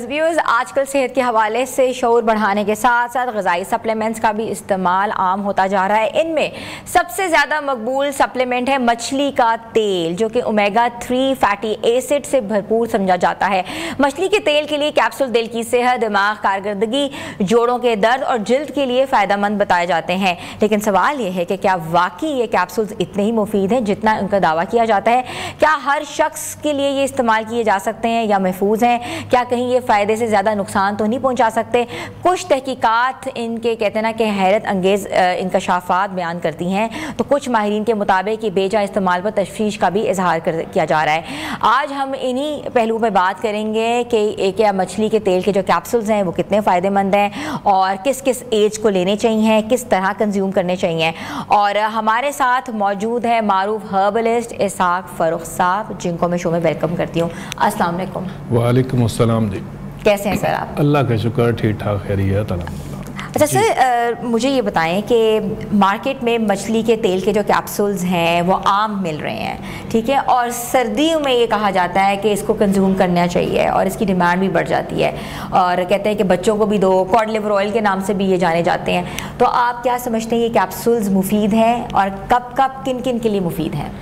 viewers. आजकल सेहत के हवाले से शऊर बढ़ाने के साथ साथ ग़िज़ाई सप्लीमेंट्स का भी इस्तेमाल आम होता जा रहा है। इनमें सबसे ज़्यादा मकबूल सप्लीमेंट है मछली का तेल, जो कि ओमेगा 3 फैटी एसिड से भरपूर समझा जाता है। मछली के तेल के लिए कैप्सूल दिल की सेहत, दिमाग, कारकर्दगी, जोड़ों के दर्द और जिल्द के लिए फ़ायदेमंद बताए जाते हैं। लेकिन सवाल ये है कि क्या वाकई ये कैप्सूल्स इतने ही मुफीद हैं जितना उनका दावा किया जाता है? क्या हर शख्स के लिए ये इस्तेमाल किए जा सकते हैं या महफूज हैं? क्या कहीं ये फ़ायदे से ज़्यादा नुकसान तो नहीं पहुंचा सकते? कुछ तहकीकात इनके कहते हैं ना कि हैरत अंगेज़ इंकशाफात बयान करती हैं, तो कुछ माहिरीन के मुताबिक ये बेजा इस्तेमाल पर तशवीश का भी इजहार किया जा रहा है। आज हम इन्हीं पहलुओं पर बात करेंगे कि क्या मछली के तेल के जो कैप्सूल्स हैं वो कितने फ़ायदेमंद हैं और किस किस एज को लेने चाहिए, किस तरह कंज्यूम करने चाहिए। और हमारे साथ मौजूद है मारूफ हर्बलिस्ट इसहाक फ़र्रुख साहब, जिनको मैं शो में वेलकम करती हूँ। अस्सलाम वालेकुम। वालेकुम अस्सलाम जी, कैसे हैं सर आप? अल्लाह का शुक्र, ठीक ठाक, खैरियत अल्हम्दुलिल्लाह। अच्छा सर, मुझे ये बताएं कि मार्केट में मछली के तेल के जो कैप्सूल्स हैं वो आम मिल रहे हैं, ठीक है, और सर्दियों में ये कहा जाता है कि इसको कंज्यूम करना चाहिए और इसकी डिमांड भी बढ़ जाती है, और कहते हैं कि बच्चों को भी दो, कॉड लिवर ऑयल के नाम से भी ये जाने जाते हैं। तो आप क्या समझते हैं ये कैप्सूल्स मुफीद हैं और कब कब किन किन के लिए मुफीद हैं?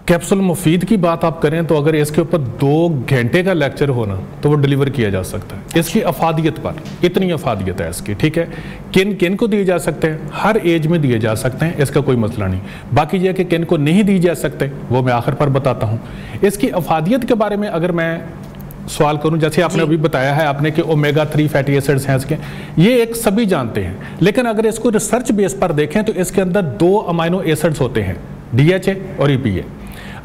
कैप्सूल मुफीद की बात आप करें तो अगर इसके ऊपर 2 घंटे का लेक्चर हो ना तो वो डिलीवर किया जा सकता है। इसकी अफादियत पर इतनी अफादियत है इसकी, ठीक है। किन किन को दिए जा सकते हैं? हर एज में दिए जा सकते हैं, इसका कोई मसला नहीं। बाकी यह कि किन को नहीं दिए जा सकते वो मैं आखिर पर बताता हूँ। इसकी अफादियत के बारे में अगर मैं सवाल करूं, जैसे आपने अभी बताया है आपने कि ओमेगा 3 फैटी एसिड्स हैं इसके, ये एक सभी जानते हैं, लेकिन अगर इसको रिसर्च बेस पर देखें तो इसके अंदर 2 अमाइनो एसिड्स होते हैं, DHA और EPA।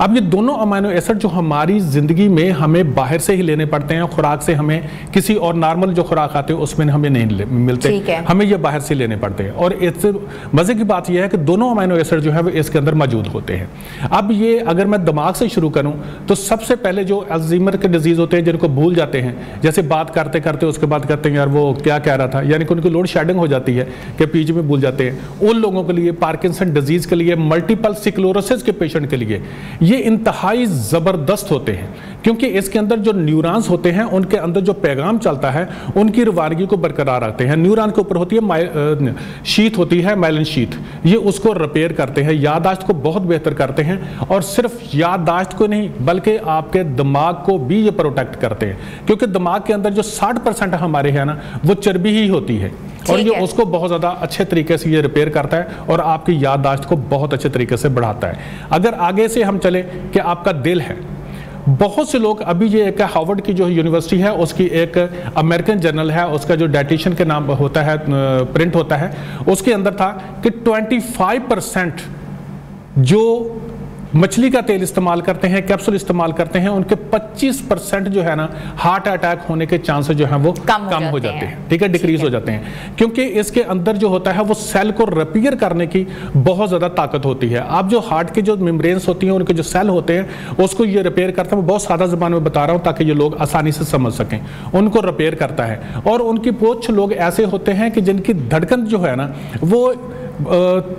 अब ये दोनों अमाइनो एसिड जो हमारी ज़िंदगी में हमें बाहर से ही लेने पड़ते हैं, खुराक से हमें किसी और नॉर्मल जो खुराक आते हैं उसमें हमें नहीं मिलते, हमें ये बाहर से लेने पड़ते हैं। और इससे मज़े की बात यह है कि दोनों अमाइनो एसिड जो है वो इसके अंदर मौजूद होते हैं। अब ये अगर मैं दिमाग से शुरू करूँ तो सबसे पहले जो अल्ज़ीमर के डिजीज़ होते हैं जिनको भूल जाते हैं, जैसे बात करते करते उसके बाद कहते हैं यार वो क्या कह रहा था, यानी कि उनकी लोड शेडिंग हो जाती है कि बीच में भूल जाते हैं। उन लोगों के लिए, पार्किंसन डिजीज़ के लिए, मल्टीपल स्क्लेरोसिस के पेशेंट के लिए ये इंतहाई ज़बरदस्त होते हैं, क्योंकि इसके अंदर जो न्यूरॉन्स होते हैं उनके अंदर जो पैगाम चलता है उनकी रवानगी को बरकरार रखते हैं। न्यूरॉन के ऊपर होती है शीत होती है, माइलिन शीत, ये उसको रिपेयर करते हैं, याददाश्त को बहुत बेहतर करते हैं, और सिर्फ याददाश्त को नहीं बल्कि आपके दिमाग को भी ये प्रोटेक्ट करते हैं, क्योंकि दिमाग के अंदर जो 60% हमारे है ना वो चर्बी ही होती है, और ये उसको बहुत ज़्यादा अच्छे तरीके से ये रिपेयर करता है और आपकी याददाश्त को बहुत अच्छे तरीके से बढ़ाता है। अगर आगे से हम चले कि आपका दिल है, बहुत से लोग अभी ये एक हार्वर्ड की जो यूनिवर्सिटी है उसकी एक अमेरिकन जर्नल है, उसका जो डाइटिशियन के नाम होता है प्रिंट होता है, उसके अंदर था कि 25% जो मछली का तेल इस्तेमाल करते हैं, कैप्सूल इस्तेमाल करते हैं, उनके 25% जो है ना हार्ट अटैक होने के चांसेस जो हैं वो कम हो जाते हैं, ठीक है, डिक्रीज हो जाते हैं, क्योंकि इसके अंदर जो होता है वो सेल को रिपेयर करने की बहुत ज़्यादा ताकत होती है। आप जो हार्ट के जो मेम्ब्रेन्स होती हैं, उनके जो सेल होते हैं उसको ये रिपेयर करता है। मैं बहुत सादा ज़बान में बता रहा हूँ ताकि ये लोग आसानी से समझ सकें। उनको रिपेयर करता है, और उनकी कुछ लोग ऐसे होते हैं कि जिनकी धड़कन जो है ना वो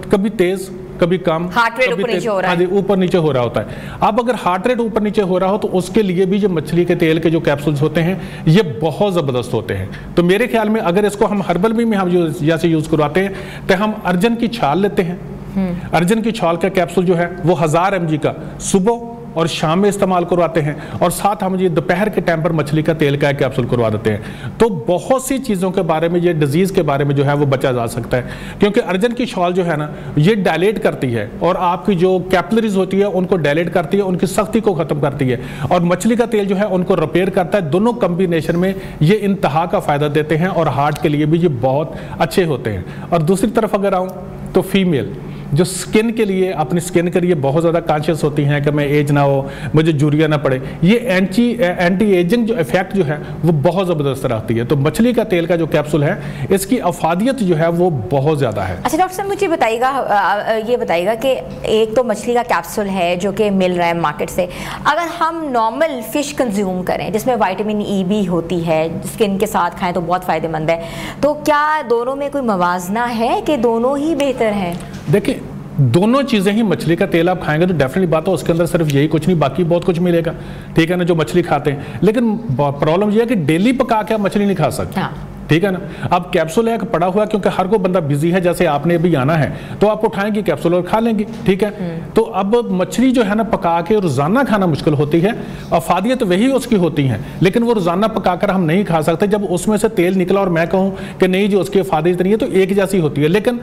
कभी तेज़ कभी कम, हार्ट रेट ऊपर नीचे हो रहा है, ऊपर नीचे हो रहा होता है। अब अगर हार्ट रेट ऊपर नीचे हो रहा हो तो उसके लिए भी जो मछली के तेल के जो कैप्सूल्स होते हैं ये बहुत ज़बरदस्त होते हैं। तो मेरे ख्याल में अगर इसको हम हर्बल में हम जैसे यूज़ करवाते हैं तो हम अर्जन की छाल लेते हैं। अर्जन की छाल का कैप्सूल जो है वो 1000 mg का सुबह और शाम में इस्तेमाल करवाते हैं, और साथ हम ये दोपहर के टाइम पर मछली का तेल का कैप्सूल करवा देते हैं। तो बहुत सी चीज़ों के बारे में, ये डिजीज़ के बारे में जो है वो बचा जा सकता है, क्योंकि अर्जन की छाल जो है ना ये डायलेट करती है और आपकी जो कैपिलरीज होती है उनको डायलेट करती है, उनकी सख्ती को ख़त्म करती है, और मछली का तेल जो है उनको रिपेयर करता है। दोनों कम्बिनेशन में ये इंतहा का फ़ायदा देते हैं और हार्ट के लिए भी ये बहुत अच्छे होते हैं। और दूसरी तरफ अगर आऊँ तो फीमेल जो स्किन के लिए, अपनी स्किन के लिए बहुत ज़्यादा कॉन्शियस होती हैं कि मैं एज ना हो, मुझे जूरिया ना पड़े, ये एंटी एजिंग जो इफेक्ट जो है वो बहुत ज़बरदस्त रहती है। तो मछली का तेल का जो कैप्सूल है इसकी अफादियत जो है वो बहुत ज़्यादा है। अच्छा डॉक्टर साहब, मुझे ये बताइएगा कि एक तो मछली का कैप्सूल है जो कि मिल रहा है मार्केट से, अगर हम नॉर्मल फ़िश कंज्यूम करें जिसमें विटामिन ई भी होती है, स्किन के साथ खाएँ तो बहुत फ़ायदेमंद है, तो क्या दोनों में कोई मवाजना है कि दोनों ही बेहतर हैं? देखिए, दोनों चीज़ें ही, मछली का तेल आप खाएंगे तो डेफिनेटली बात है उसके अंदर सिर्फ यही कुछ नहीं, बाकी बहुत कुछ मिलेगा, ठीक है ना, जो मछली खाते हैं। लेकिन प्रॉब्लम यह है कि डेली पका के आप मछली नहीं खा सकते। हाँ। ठीक है ना। अब कैप्सूल है पड़ा हुआ, क्योंकि हर कोई बंदा बिजी है, जैसे आपने अभी आना है तो आप उठाएंगे कैप्सूल और खा लेंगे, ठीक है। तो अब मछली जो है ना पका के रोजाना खाना मुश्किल होती है, अफादियत वही उसकी होती है, लेकिन वो रोजाना पकाकर हम नहीं खा सकते। जब उसमें से तेल निकला और मैं कहूँ कि नहीं जी उसकी अफादियत नहीं है, तो एक जैसी होती है। लेकिन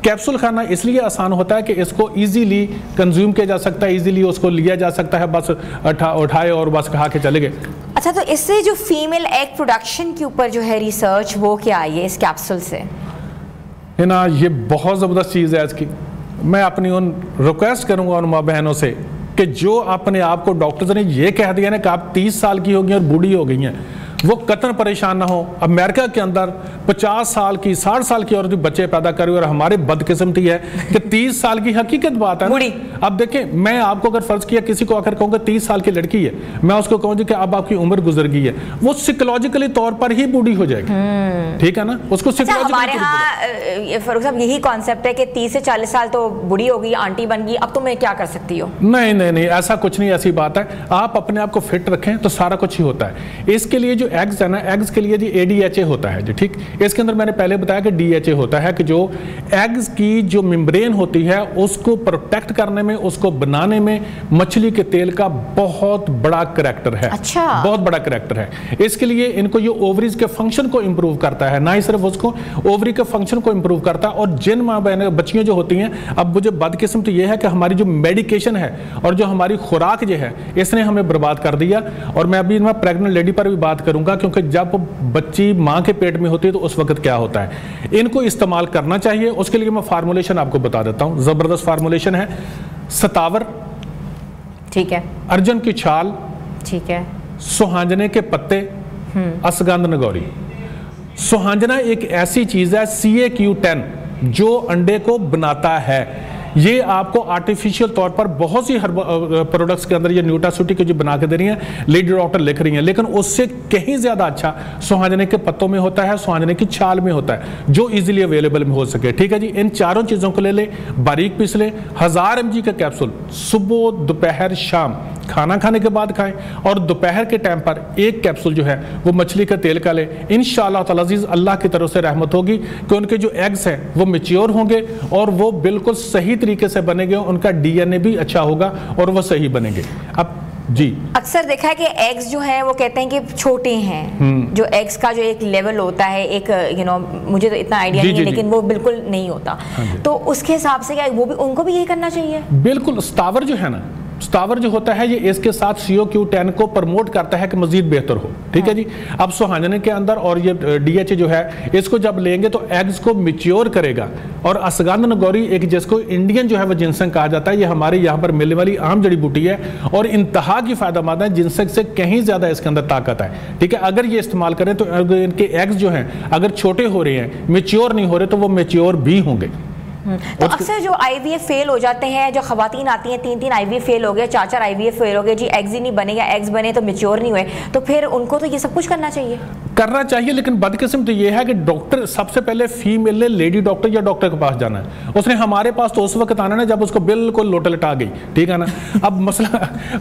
कैप्सूल खाना इसलिए आसान होता है कि इसको इजीली कंज्यूम किया जा सकता है, इजीली उसको लिया जा सकता है, बस उठाए और बस खा के चले गए। अच्छा, तो इससे जो फीमेल एग प्रोडक्शन के ऊपर जो है रिसर्च, वो क्या आई है इस कैप्सूल से? है ना, ये बहुत ज़बरदस्त चीज़ है इसकी। मैं अपनी उन रिक्वेस्ट करूंगा उन माँ बहनों से कि जो अपने आप को डॉक्टर्स ने ये कह दिया ना कि आप 30 साल की हो गई और बूढ़ी हो गई हैं, वो कतन परेशान ना हो। अमेरिका के अंदर 50 साल की 60 साल की औरत बच्चे पैदा करी, और हमारे बदकिस्मती है कि 30 साल की हकीकत बात है ना। अब देखें, मैं आपको अगर फर्ज किया किसी को आकर कहूँगा 30 साल की लड़की है, मैं उसको कहूँ कि अब आपकी उम्र गुजर गई है, वो साइकोलॉजिकली तौर पर ही बूढ़ी हो जाएगी, ठीक है ना। उसको हमारे यहाँ फरूख साहब यही कॉन्सेप्ट है कि 30 से 40 साल तो बूढ़ी हो गई, आंटी बन गई, अब तो मैं क्या कर सकती हूँ? नहीं नहीं नहीं, ऐसा कुछ नहीं, ऐसी बात है। आप अपने आप को फिट रखें तो सारा कुछ ही होता है। इसके लिए जो एग्स है ना, एग्स के लिए जी ADHA होता है जी, ठीक। इसके अंदर मैंने पहले बताया कि DHA होता है, कि जो एग्स की जो मेम्ब्रेन होती है उसको प्रोटेक्ट करने में, उसको बनाने में मछली के तेल का बहुत बड़ा करैक्टर है। अच्छा। बहुत बड़ा करैक्टर है। इसके लिए इनको ये ओवरीज के फंक्शन को इंप्रूव करता है, ना ही सिर्फ उसको, ओवरी के फंक्शन को इंप्रूव करता है। और जिन माँ बहन बच्चियां जो होती हैं, अब मुझे बदकिस्मत ये है कि हमारी जो मेडिकेशन है और जो हमारी खुराक जो है, इसने हमें बर्बाद कर दिया। और मैं अभी प्रेग्नेंट लेडी पर भी बात करूंगा, क्योंकि जब बच्ची मां के पेट में होती है तो उस वक्त क्या होता है, इनको इस्तेमाल करना चाहिए। उसके लिए मैं फार्मूलेशन आपको बता देता हूं, जबरदस्त फार्मूलेशन है। सतावर, ठीक है, अर्जुन की छाल, ठीक है, सुहांजने के पत्ते, असगंध नगौरी। सुहांजना एक ऐसी चीज है CAQ10 जो अंडे को बनाता है। ये आपको आर्टिफिशियल तौर पर बहुत सी प्रोडक्ट्स के अंदर ये न्यूट्रास्यूटिक जो बना के दे रही हैं, लेडी डॉक्टर लिख रही हैं, लेकिन उससे कहीं ज़्यादा अच्छा सुहाजने के पत्तों में होता है, सुहाजने की छाल में होता है, जो इजीली अवेलेबल में हो सके। ठीक है जी, इन चारों चीज़ों को ले लें, बारीक पीस लें, 1000 mg का कैप्सूल सुबह दोपहर शाम खाना खाने के बाद खाएं, और दोपहर के टाइम पर एक कैप्सूल जो है वो मछली का तेल का लें। इंशाअल्लाह ताला अज़ीज़ अल्लाह की तरफ से रहमत होगी कि उनके जो एग्स हैं वो मैच्योर होंगे और वो बिल्कुल सही तरीके से बनेंगे, उनका डीएनए भी अच्छा होगा और वो सही बनेंगे। अब जी अक्सर देखा है कि एग्स जो है वो कहते हैं कि छोटे हैं, जो एग्स का जो एक लेवल होता है, एक मुझे तो इतना आइडिया नहीं है, लेकिन वो बिल्कुल नहीं होता, तो उसके हिसाब से क्या वो भी उनको भी यही करना चाहिए? बिल्कुल। स्टावर जो है ना, स्टावर जो होता है ये इसके साथ CO-Q10 को प्रमोट करता है कि मजीद बेहतर हो। ठीक है जी। अब सुहाजने के अंदर और ये DHA जो है इसको जब लेंगे तो एग्स को मैच्योर करेगा। और असगंध नगौरी एक जिसको इंडियन जो है वो जिनसंग कहा जाता है, ये हमारे यहाँ पर मिलने वाली आम जड़ी बूटी है और इंतहा की फायदेमंद है, जिनसंग से कहीं ज़्यादा इसके अंदर ताकत है। ठीक है, अगर ये इस्तेमाल करें तो इनके एग्स जो हैं अगर छोटे हो रहे हैं, मैच्योर नहीं हो रहे, तो वो मैच्योर भी होंगे। तो अक्सर जो IVF फेल हो जाते हैं, जो खवातीन आती हैं 3-3 IVF फेल हो गए, 4-4 IVF फेल हो गए, जी एग्स ही नहीं बने या एग्स बने तो मैच्योर नहीं हुए, तो फिर उनको तो ये सब कुछ करना चाहिए। लेकिन बदकिस्मत ये है कि डॉक्टर सबसे पहले फीमेल ने लेडी डॉक्टर या डॉक्टर के पास जाना है। उसने हमारे पास तो उस वक्त आना है जब उसको बिल्कुल लोटा लटा गई। ठीक है ना। अब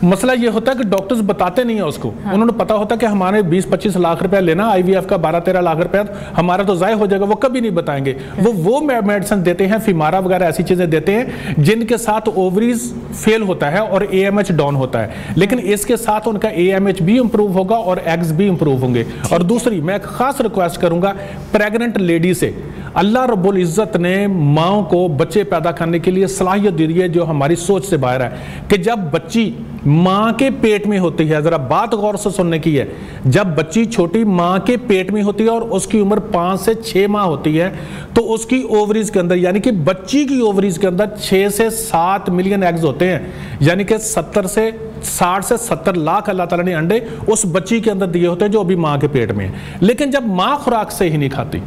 मसला ये होता है कि डॉक्टर्स बताते नहीं है उसको। हाँ। उन्होंने पता होता है कि हमारे 20-25 लाख रुपया लेना IVF का, 12-13 लाख रुपया हमारा तो ज़ाय हो जाएगा, वो कभी नहीं बताएंगे। वो मेडिसिन देते हैं, फिमारा वगैरह ऐसी चीजें देते हैं जिनके साथ ओवरीज फेल होता है और AMH डाउन होता है, लेकिन इसके साथ उनका AMH भी इंप्रूव होगा और एग्स भी इंप्रूव होंगे। और दूसरी मैं खास रिक्वेस्ट करूंगा प्रेग्नेंट लेडी से, अल्लाह रब्बुल इज्जत ने माओ को बच्चे पैदा करने के लिए सलाहियत दी है जो हमारी सोच से बाहर है, कि जब बच्ची माँ के पेट में होती है, जरा बात गौर से सुनने की है, जब बच्ची छोटी माँ के पेट में होती है और उसकी उम्र 5 से 6 माह होती है, तो उसकी ओवरीज के अंदर यानी कि बच्ची की ओवरीज के अंदर 6 से 7 मिलियन एग्स होते हैं, यानी कि 60 से 70 लाख अल्लाह ताला ने अंडे उस बच्ची के अंदर दिए होते हैं जो अभी माँ के पेट में है। लेकिन जब माँ खुराक से ही नहीं खाती,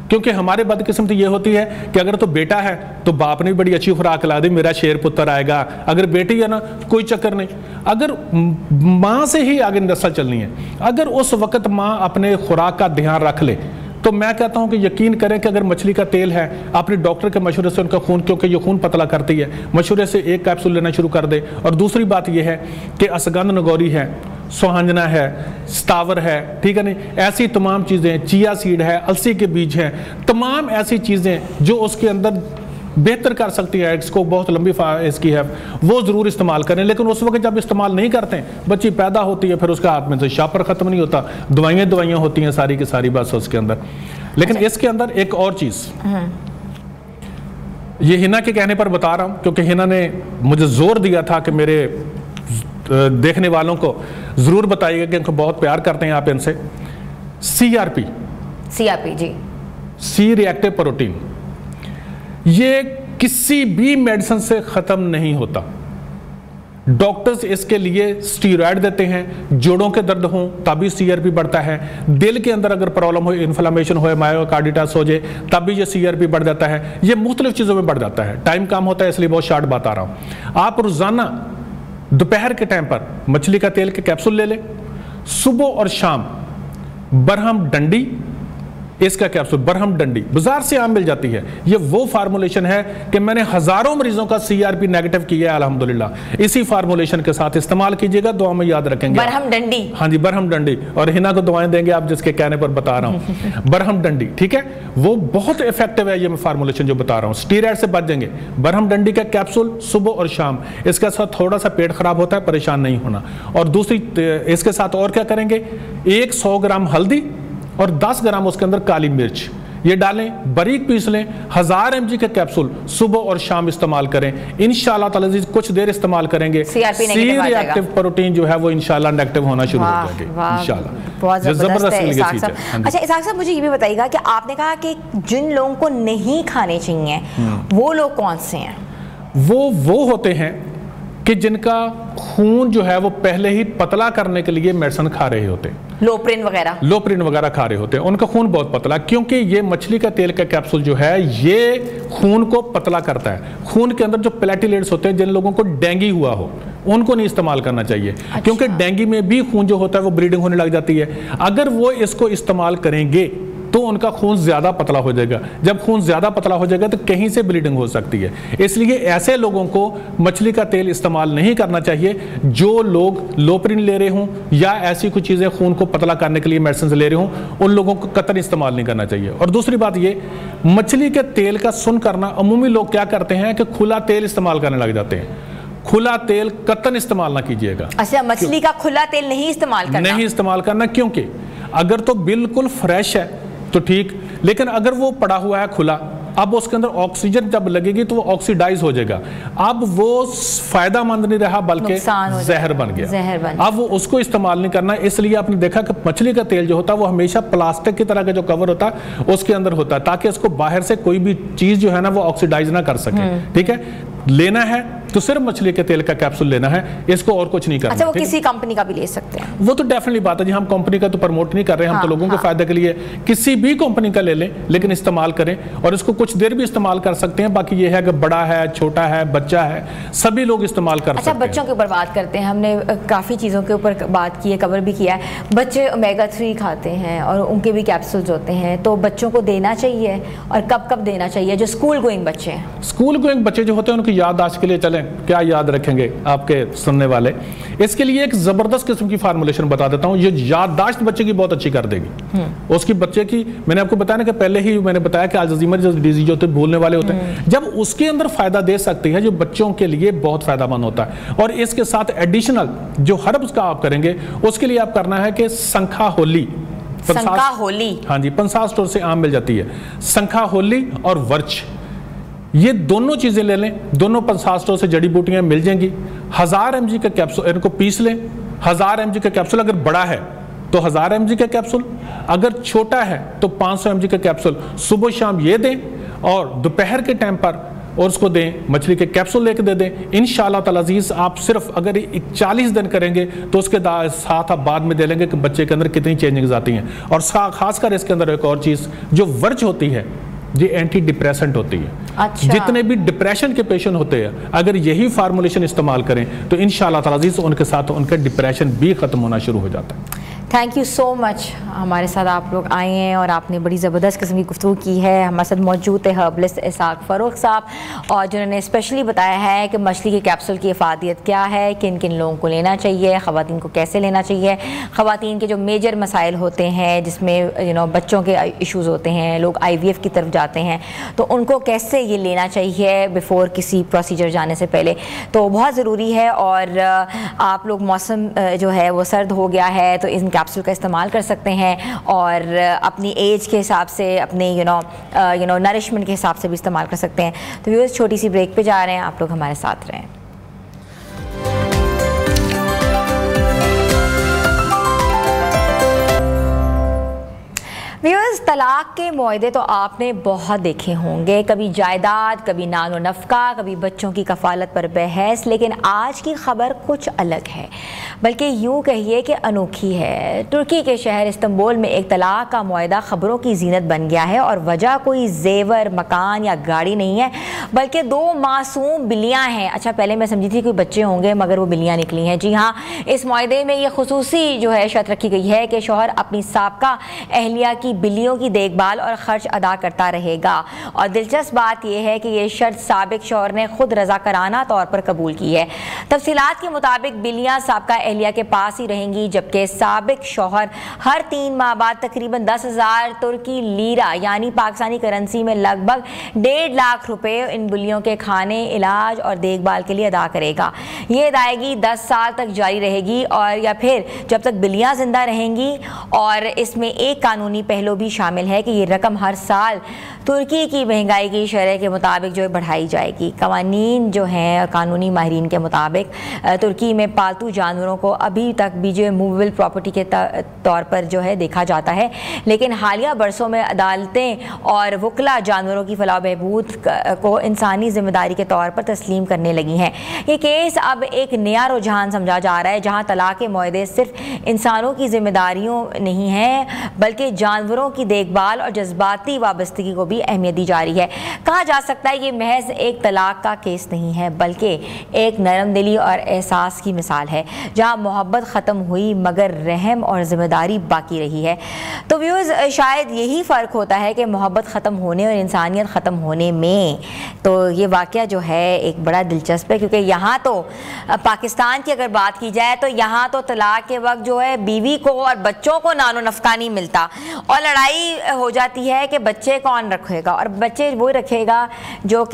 क्योंकि हमारे बदकिस्मती ये होती है कि अगर तो बेटा है तो बाप ने बड़ी अच्छी खुराक खिला दी, मेरा शेर पुत्र आएगा, अगर बेटी है ना कोई चक्कर नहीं, अगर माँ से ही आगे नस्ल चलनी है, अगर उस वक्त माँ अपने खुराक का ध्यान रख ले तो मैं कहता हूं कि यकीन करें कि अगर मछली का तेल है, अपने डॉक्टर के मशवरे से उनका खून, क्योंकि ये खून पतला करती है, मशवरे से एक कैप्सूल लेना शुरू कर दे। और दूसरी बात यह है कि असगंध नगौरी है, सुहांजना है, स्टावर है, ठीक है नहीं, ऐसी तमाम चीज़ें, चिया सीड है, अलसी के बीज हैं, तमाम ऐसी चीज़ें जो उसके अंदर बेहतर कर सकती है, इसको बहुत लंबी इसकी है, वो ज़रूर इस्तेमाल करें। लेकिन उस वक्त जब इस्तेमाल नहीं करते हैं, बच्ची पैदा होती है, फिर उसका हाथ में से शापर ख़त्म नहीं होता, दवाइयाँ होती हैं सारी की सारी बस उसके अंदर। लेकिन इसके अंदर एक और चीज़, ये हिना के कहने पर बता रहा हूँ, क्योंकि हिना ने मुझे जोर दिया था कि मेरे देखने वालों को ज़रूर बताइएगा कि इनको बहुत प्यार करते हैं आप इनसे। CRP जी, सी रिएक्टिव प्रोटीन, ये किसी भी मेडिसिन से ख़त्म नहीं होता। डॉक्टर्स इसके लिए स्टीरॉयड देते हैं, जोड़ों के दर्द हों तभी CRP बढ़ता है, दिल के अंदर अगर प्रॉब्लम हो, इन्फ्लामेशन हो, मायोकार्डिटिस हो जाए तब भी ये CRP बढ़ जाता है। ये मुख्तलिफ चीज़ों में बढ़ जाता है। टाइम कम होता है इसलिए बहुत शॉर्ट बात आ रहा हूँ। आप रोज़ाना दोपहर के टाइम पर मछली का तेल के कैप्सूल ले लें, सुबह और शाम बरहम डंडी, इसका कैप्सूल बरहम डंडी बाजार से आम मिल जाती है। ये वो फार्मूलेशन है कि मैंने हजारों मरीजों का CRP नेगेटिव किया है अल्हम्दुलिल्लाह। इसी फार्मूलेशन के साथ इस्तेमाल कीजिएगा, दुआ में याद रखेंगे। बरहम डंडी, हाँ जी बरहम डंडी, और हिना को दुआएं देंगे आप जिसके कहने पर बता रहा हूँ। बरहम डंडी, ठीक है, वो बहुत इफेक्टिव है। ये मैं फार्मूलेशन जो बता रहा हूँ, स्टीरॉयड से बच जाएंगे। बरहम डंडी का कैप्सूल सुबह और शाम, इसके साथ थोड़ा सा पेट खराब होता है, परेशान नहीं होना। और दूसरी इसके साथ और क्या करेंगे, 100 ग्राम हल्दी और 10 ग्राम उसके अंदर काली मिर्च, ये डालें, बारीक पीस लें, 1000 mg के कैप्सूल सुबह और शाम इस्तेमाल करें। इंशाल्लाह ताला कुछ देर इस्तेमाल करेंगे, सी रिएक्टिव प्रोटीन जो है वो इंशाल्लाह नेगेटिव होना शुरू हो जाएंगे इंशाल्लाह। बहुत जबरदस्त है इसहाक साहब। अच्छा इसहाक साहब, मुझे ये भी बताइएगा कि आपने कहा कि जिन लोगों को नहीं खाने चाहिए वो लोग कौन से हैं? वो होते हैं कि जिनका खून जो है वो पहले ही पतला करने के लिए मेडिसिन खा रहे होते हैं, लोप्रिन वगैरह खा रहे होते हैं, उनका खून बहुत पतला, क्योंकि ये मछली का तेल का कैप्सूल जो है ये खून को पतला करता है। खून के अंदर जो प्लेटलेट्स होते हैं, जिन लोगों को डेंगू हुआ हो उनको नहीं इस्तेमाल करना चाहिए। अच्छा। क्योंकि डेंगू में भी खून जो होता है वो ब्लीडिंग होने लग जाती है। अगर वो इसको इस्तेमाल करेंगे तो उनका खून ज्यादा पतला हो जाएगा। जब खून ज्यादा पतला हो जाएगा तो कहीं से ब्लीडिंग हो सकती है। इसलिए ऐसे लोगों को मछली का तेल इस्तेमाल नहीं करना चाहिए। जो लोग लोप्रिन ले रहे हों या ऐसी कुछ चीजें खून को पतला करने के लिए मेडिसिन ले रहे हों, उन लोगों को कतई इस्तेमाल नहीं करना चाहिए। और दूसरी बात ये, मछली के तेल का सुन करना, अमूमी लोग क्या करते हैं कि खुला तेल इस्तेमाल करने लग जाते हैं। खुला तेल कतई इस्तेमाल ना कीजिएगा। अच्छा, मछली का खुला तेल नहीं इस्तेमाल करना, क्योंकि अगर तो बिल्कुल फ्रेश है तो ठीक, लेकिन अगर वो पड़ा हुआ है खुला, अब उसके अंदर ऑक्सीजन जब लगेगी तो वो ऑक्सीडाइज हो जाएगा। अब वो फायदामंद नहीं रहा बल्कि जहर बन गया। अब वो उसको इस्तेमाल नहीं करना। इसलिए आपने देखा कि मछली का तेल जो होता है वो हमेशा प्लास्टिक की तरह का जो कवर होता है उसके अंदर होता है, ताकि उसको बाहर से कोई भी चीज जो है ना वो ऑक्सीडाइज ना कर सके। ठीक है, लेना है तो सिर्फ मछली के तेल का कैप्सूल लेना है, इसको और कुछ नहीं करना। अच्छा, वो किसी कंपनी का भी ले सकते हैं? वो तो डेफिनेटली बात है जी, हम कंपनी का तो प्रमोट नहीं कर रहे हैं। हम तो लोगों के फायदे के लिए किसी भी कंपनी का ले लें, लेकिन इस्तेमाल करें और इसको कुछ देर भी इस्तेमाल कर सकते हैं। बाकी ये है कि बड़ा है, छोटा है, बच्चा है, सभी लोग इस्तेमाल कर सकते हैं। अच्छा, बच्चों के ऊपर बात करते हैं। हमने काफ़ी चीज़ों के ऊपर बात की है, कवर भी किया है। बच्चे ओमेगा 3 खाते हैं और उनके भी कैप्सूल्स होते हैं, तो बच्चों को देना चाहिए और कब कब देना चाहिए? जो स्कूल गोइंग बच्चे हैं, स्कूल गोइंग बच्चे जो होते हैं उनकी याददाश्त के लिए चलें, क्या याद रखेंगे आपके सुनने वाले, इसके लिए एक जबरदस्त किस्म की फार्मूलेशन बता देता हूं। ये याददाश्त बच्चे की बहुत अच्छी कर देगी। उसकी बच्चे की, मैंने आपको बताया ना कि पहले ही मैंने बताया कि अल्जाइमर डिजीज होते हैं, भूलने वाले होते हैं, जब उसके अंदर फायदा दे सकती है, जो बच्चों के लिए बहुत फायदामंद होता है। और इसके साथ एडिशनल जो हर्ब्स का आप करेंगे, उसके लिए आप करना है कि संखा होली, हाँ जी, पंसार स्टोर से आम मिल जाती है। संखा होली और वर्च, ये दोनों चीजें ले लें। दोनों 50 स्टोर से जड़ी बूटियां मिल जाएंगी। 1000 mg का कैप्सूल, इनको पीस लें। 1000 mg का कैप्सूल, अगर बड़ा है तो 1000 mg का कैप्सूल, अगर छोटा है तो 500 mg का कैप्सूल। सुबह शाम ये दें और दोपहर के टाइम पर और उसको दें, मछली के कैप्सूल लेके दे दें। इंशाल्लाह ताला अज़ीज़, आप सिर्फ अगर 40 दिन करेंगे तो उसके साथ आप बाद में दे लेंगे कि बच्चे के अंदर कितनी चेंजिंग्स आती हैं। और खासकर इसके अंदर एक और चीज़ जो वर्च होती है, ये एंटी डिप्रेसेंट होती है। अच्छा। जितने भी डिप्रेशन के पेशेंट होते हैं, अगर यही फार्मूलेशन इस्तेमाल करें तो इंशाल्लाह ताला अज़ीज़ उनके साथ उनका डिप्रेशन भी खत्म होना शुरू हो जाता है। थैंक यू सो मच, हमारे साथ आप लोग आए हैं और आपने बड़ी ज़बरदस्त किस्म की गुफ्तगू की है। हमारे साथ मौजूद है हर्बलिस्ट इसाक फ़ारूक साहब, और जिन्होंने स्पेशली बताया है कि मछली के कैप्सूल की अफादियत क्या है, किन किन लोगों को लेना चाहिए, ख़वातीन को कैसे लेना चाहिए, ख़वातीन के जो मेजर मसाइल होते हैं जिसमें बच्चों के इश्यूज़ होते हैं, लोग IVF की तरफ जाते हैं, तो उनको कैसे ये लेना चाहिए बिफ़ोर किसी प्रोसीजर जाने से पहले, तो बहुत ज़रूरी है। और आप लोग, मौसम जो है वो सर्द हो गया है तो इन कैप्सूल का इस्तेमाल कर सकते हैं और अपनी एज के हिसाब से, अपने नरिशमेंट के हिसाब से भी इस्तेमाल कर सकते हैं। तो व्यूअर्स, छोटी सी ब्रेक पे जा रहे हैं, आप लोग हमारे साथ रहें। व्यूअर्स, तलाक के मुआहदे तो आपने बहुत देखे होंगे, कभी जायदाद, कभी नानो नफ़का, कभी बच्चों की कफ़ालत पर बहस। लेकिन आज की खबर कुछ अलग है, बल्कि यूँ कहिए कि अनोखी है। तुर्की के शहर इस्तांबुल में एक तलाक का मुआहदा खबरों की जीनत बन गया है, और वजह कोई जेवर, मकान या गाड़ी नहीं है, बल्कि 2 मासूम बिल्लियाँ हैं। अच्छा, पहले मैं समझी थी कोई बच्चे होंगे, मगर वो बिल्लियाँ निकली हैं। जी हाँ, इस मुआहदे में ये खुसूसी जो है शर्त रखी गई है कि शौहर अपनी साबका अहलिया की बिल्लियों की देखभाल और खर्च अदा करता रहेगा। और दिलचस्प बात यह है कि यह शर्त साबिक शौहर ने खुद रज़ाकाराना तौर पर कबूल की है। तफसीलात के मुताबिक बिल्लियां साबका अहलिया के पास ही रहेंगी, जबकि साबिक शौहर हर 3 माह बाद तकरीबन 10,000 तुर्की लीरा यानी पाकिस्तानी करेंसी में लगभग 1.5 लाख रुपए इन बिल्लियों के खाने, इलाज और देखभाल के लिए अदा करेगा। ये अदायगी 10 साल तक जारी रहेगी, और या फिर जब तक बिल्लियां जिंदा रहेंगी। और इसमें एक कानूनी पहलू पहलू भी शामिल है कि ये रकम हर साल तुर्की की महंगाई की शरह के मुताबिक जो है बढ़ाई जाएगी। कवानीन जो हैं कानूनी माहिरीन के मुताबिक तुर्की में पालतू जानवरों को अभी तक भी जो मूवेबल प्रॉपर्टी के तौर पर जो है देखा जाता है, लेकिन हालिया बरसों में अदालतें और वकला जानवरों की फलाह बहबूद को इंसानी जिम्मेदारी के तौर पर तस्लीम करने लगी हैं। ये केस अब एक नया रुझान समझा जा रहा है जहाँ तलाक के मुआहदे सिर्फ इंसानों की जिम्मेदारियों नहीं हैं बल्कि जानवरों की देखभाल और जज्बाती वाबस्तगी को भी अहमियत दी जा रही है। कहा जा सकता है ये महज एक तलाक का केस नहीं है बल्कि एक नरम दिली और एहसास की मिसाल है जहाँ मोहब्बत ख़त्म हुई मगर रहम और ज़िम्मेदारी बाकी रही है। तो व्यूअर्स, शायद यही फ़र्क होता है कि मोहब्बत ख़त्म होने और इंसानियत ख़त्म होने में। तो ये वाक़या जो है एक बड़ा दिलचस्प है क्योंकि यहाँ तो पाकिस्तान की अगर बात की जाए तो यहाँ तो तलाक के वक्त जो है बीवी को और बच्चों को नानो नफ़का नहीं मिलता और लड़ाई हो जाती है कि बच्चे कौन रखेगा, और बच्चे वो रखेगा जो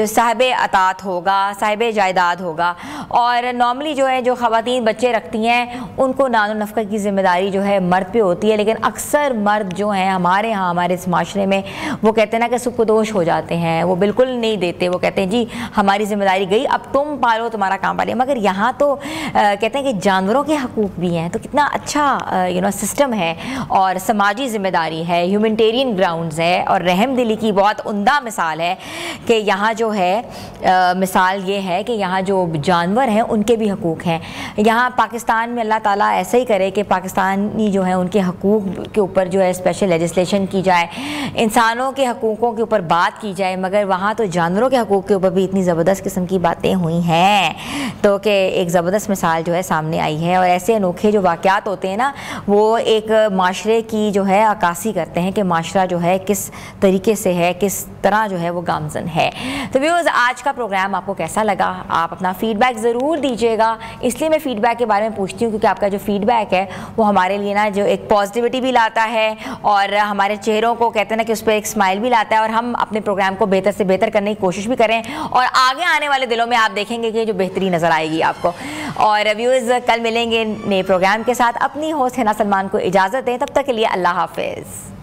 साहिब अतात होगा, साहिब जायदाद होगा। और नॉर्मली जो है जो ख़वातीन बच्चे रखती हैं उनको नानो नफ़का की ज़िम्मेदारी जो है मर्द पे होती है, लेकिन अक्सर मर्द जो हैं हमारे यहाँ हमारे इस माशरे में वो कहते हैं ना कि सुखदोश हो जाते हैं, वो बिल्कुल नहीं देते, वो कहते हैं जी हमारी ज़िम्मेदारी गई, अब तुम पालो, तुम्हारा काम पाले। मगर यहाँ तो कहते हैं कि जानवरों के हकूक़ भी हैं, तो कितना अच्छा सिस्टम है और समाजी ज़िम्मेदारी है, ह्यूमैनिटेरियन ग्राउंड्स है और रहम दिली की बहुत उम्दा मिसाल है कि यहाँ जो है मिसाल ये है कि यहाँ जो जानवर हैं उनके भी हकूक़ हैं। यहाँ पाकिस्तान में अल्लाह ताला ऐसा ही करे कि पाकिस्तानी जो है उनके हकूक़ के ऊपर जो है स्पेशल लेजिस्लेशन की जाए, इंसानों के हकूक़ों के ऊपर बात की जाए, मगर वहाँ तो जानवरों के हकूक़ के ऊपर भी इतनी ज़बरदस्त किस्म की बातें हुई हैं तो कि एक ज़बरदस्त मिसाल जो है सामने आई है। और ऐसे अनोखे जो वाक़यात होते हैं ना वो एक माशरे की जो है अक्कासी करते हैं कि माशरा जो है किस तरीके से है, किस तरह जो है वो गामजन है। तो व्यूअर्स, आज का प्रोग्राम आपको कैसा लगा? आप अपना फ़ीडबैक ज़रूर दीजिएगा। इसलिए मैं फ़ीडबैक के बारे में पूछती हूँ क्योंकि आपका जो फ़ीडबैक है वो हमारे लिए ना जो एक पॉजिटिविटी भी लाता है और हमारे चेहरों को कहते हैं ना कि उस पर एक स्माइल भी लाता है और हम अपने प्रोग्राम को बेहतर से बेहतर करने की कोशिश भी करें और आगे आने वाले दिनों में आप देखेंगे कि जो बेहतरी नज़र आएगी आपको। और व्यूअर्स, कल मिलेंगे नए प्रोग्राम के साथ। अपनी होस्ट हिना सलमान को इजाज़त दें, तब तक के लिए अल्लाह हाफिज़।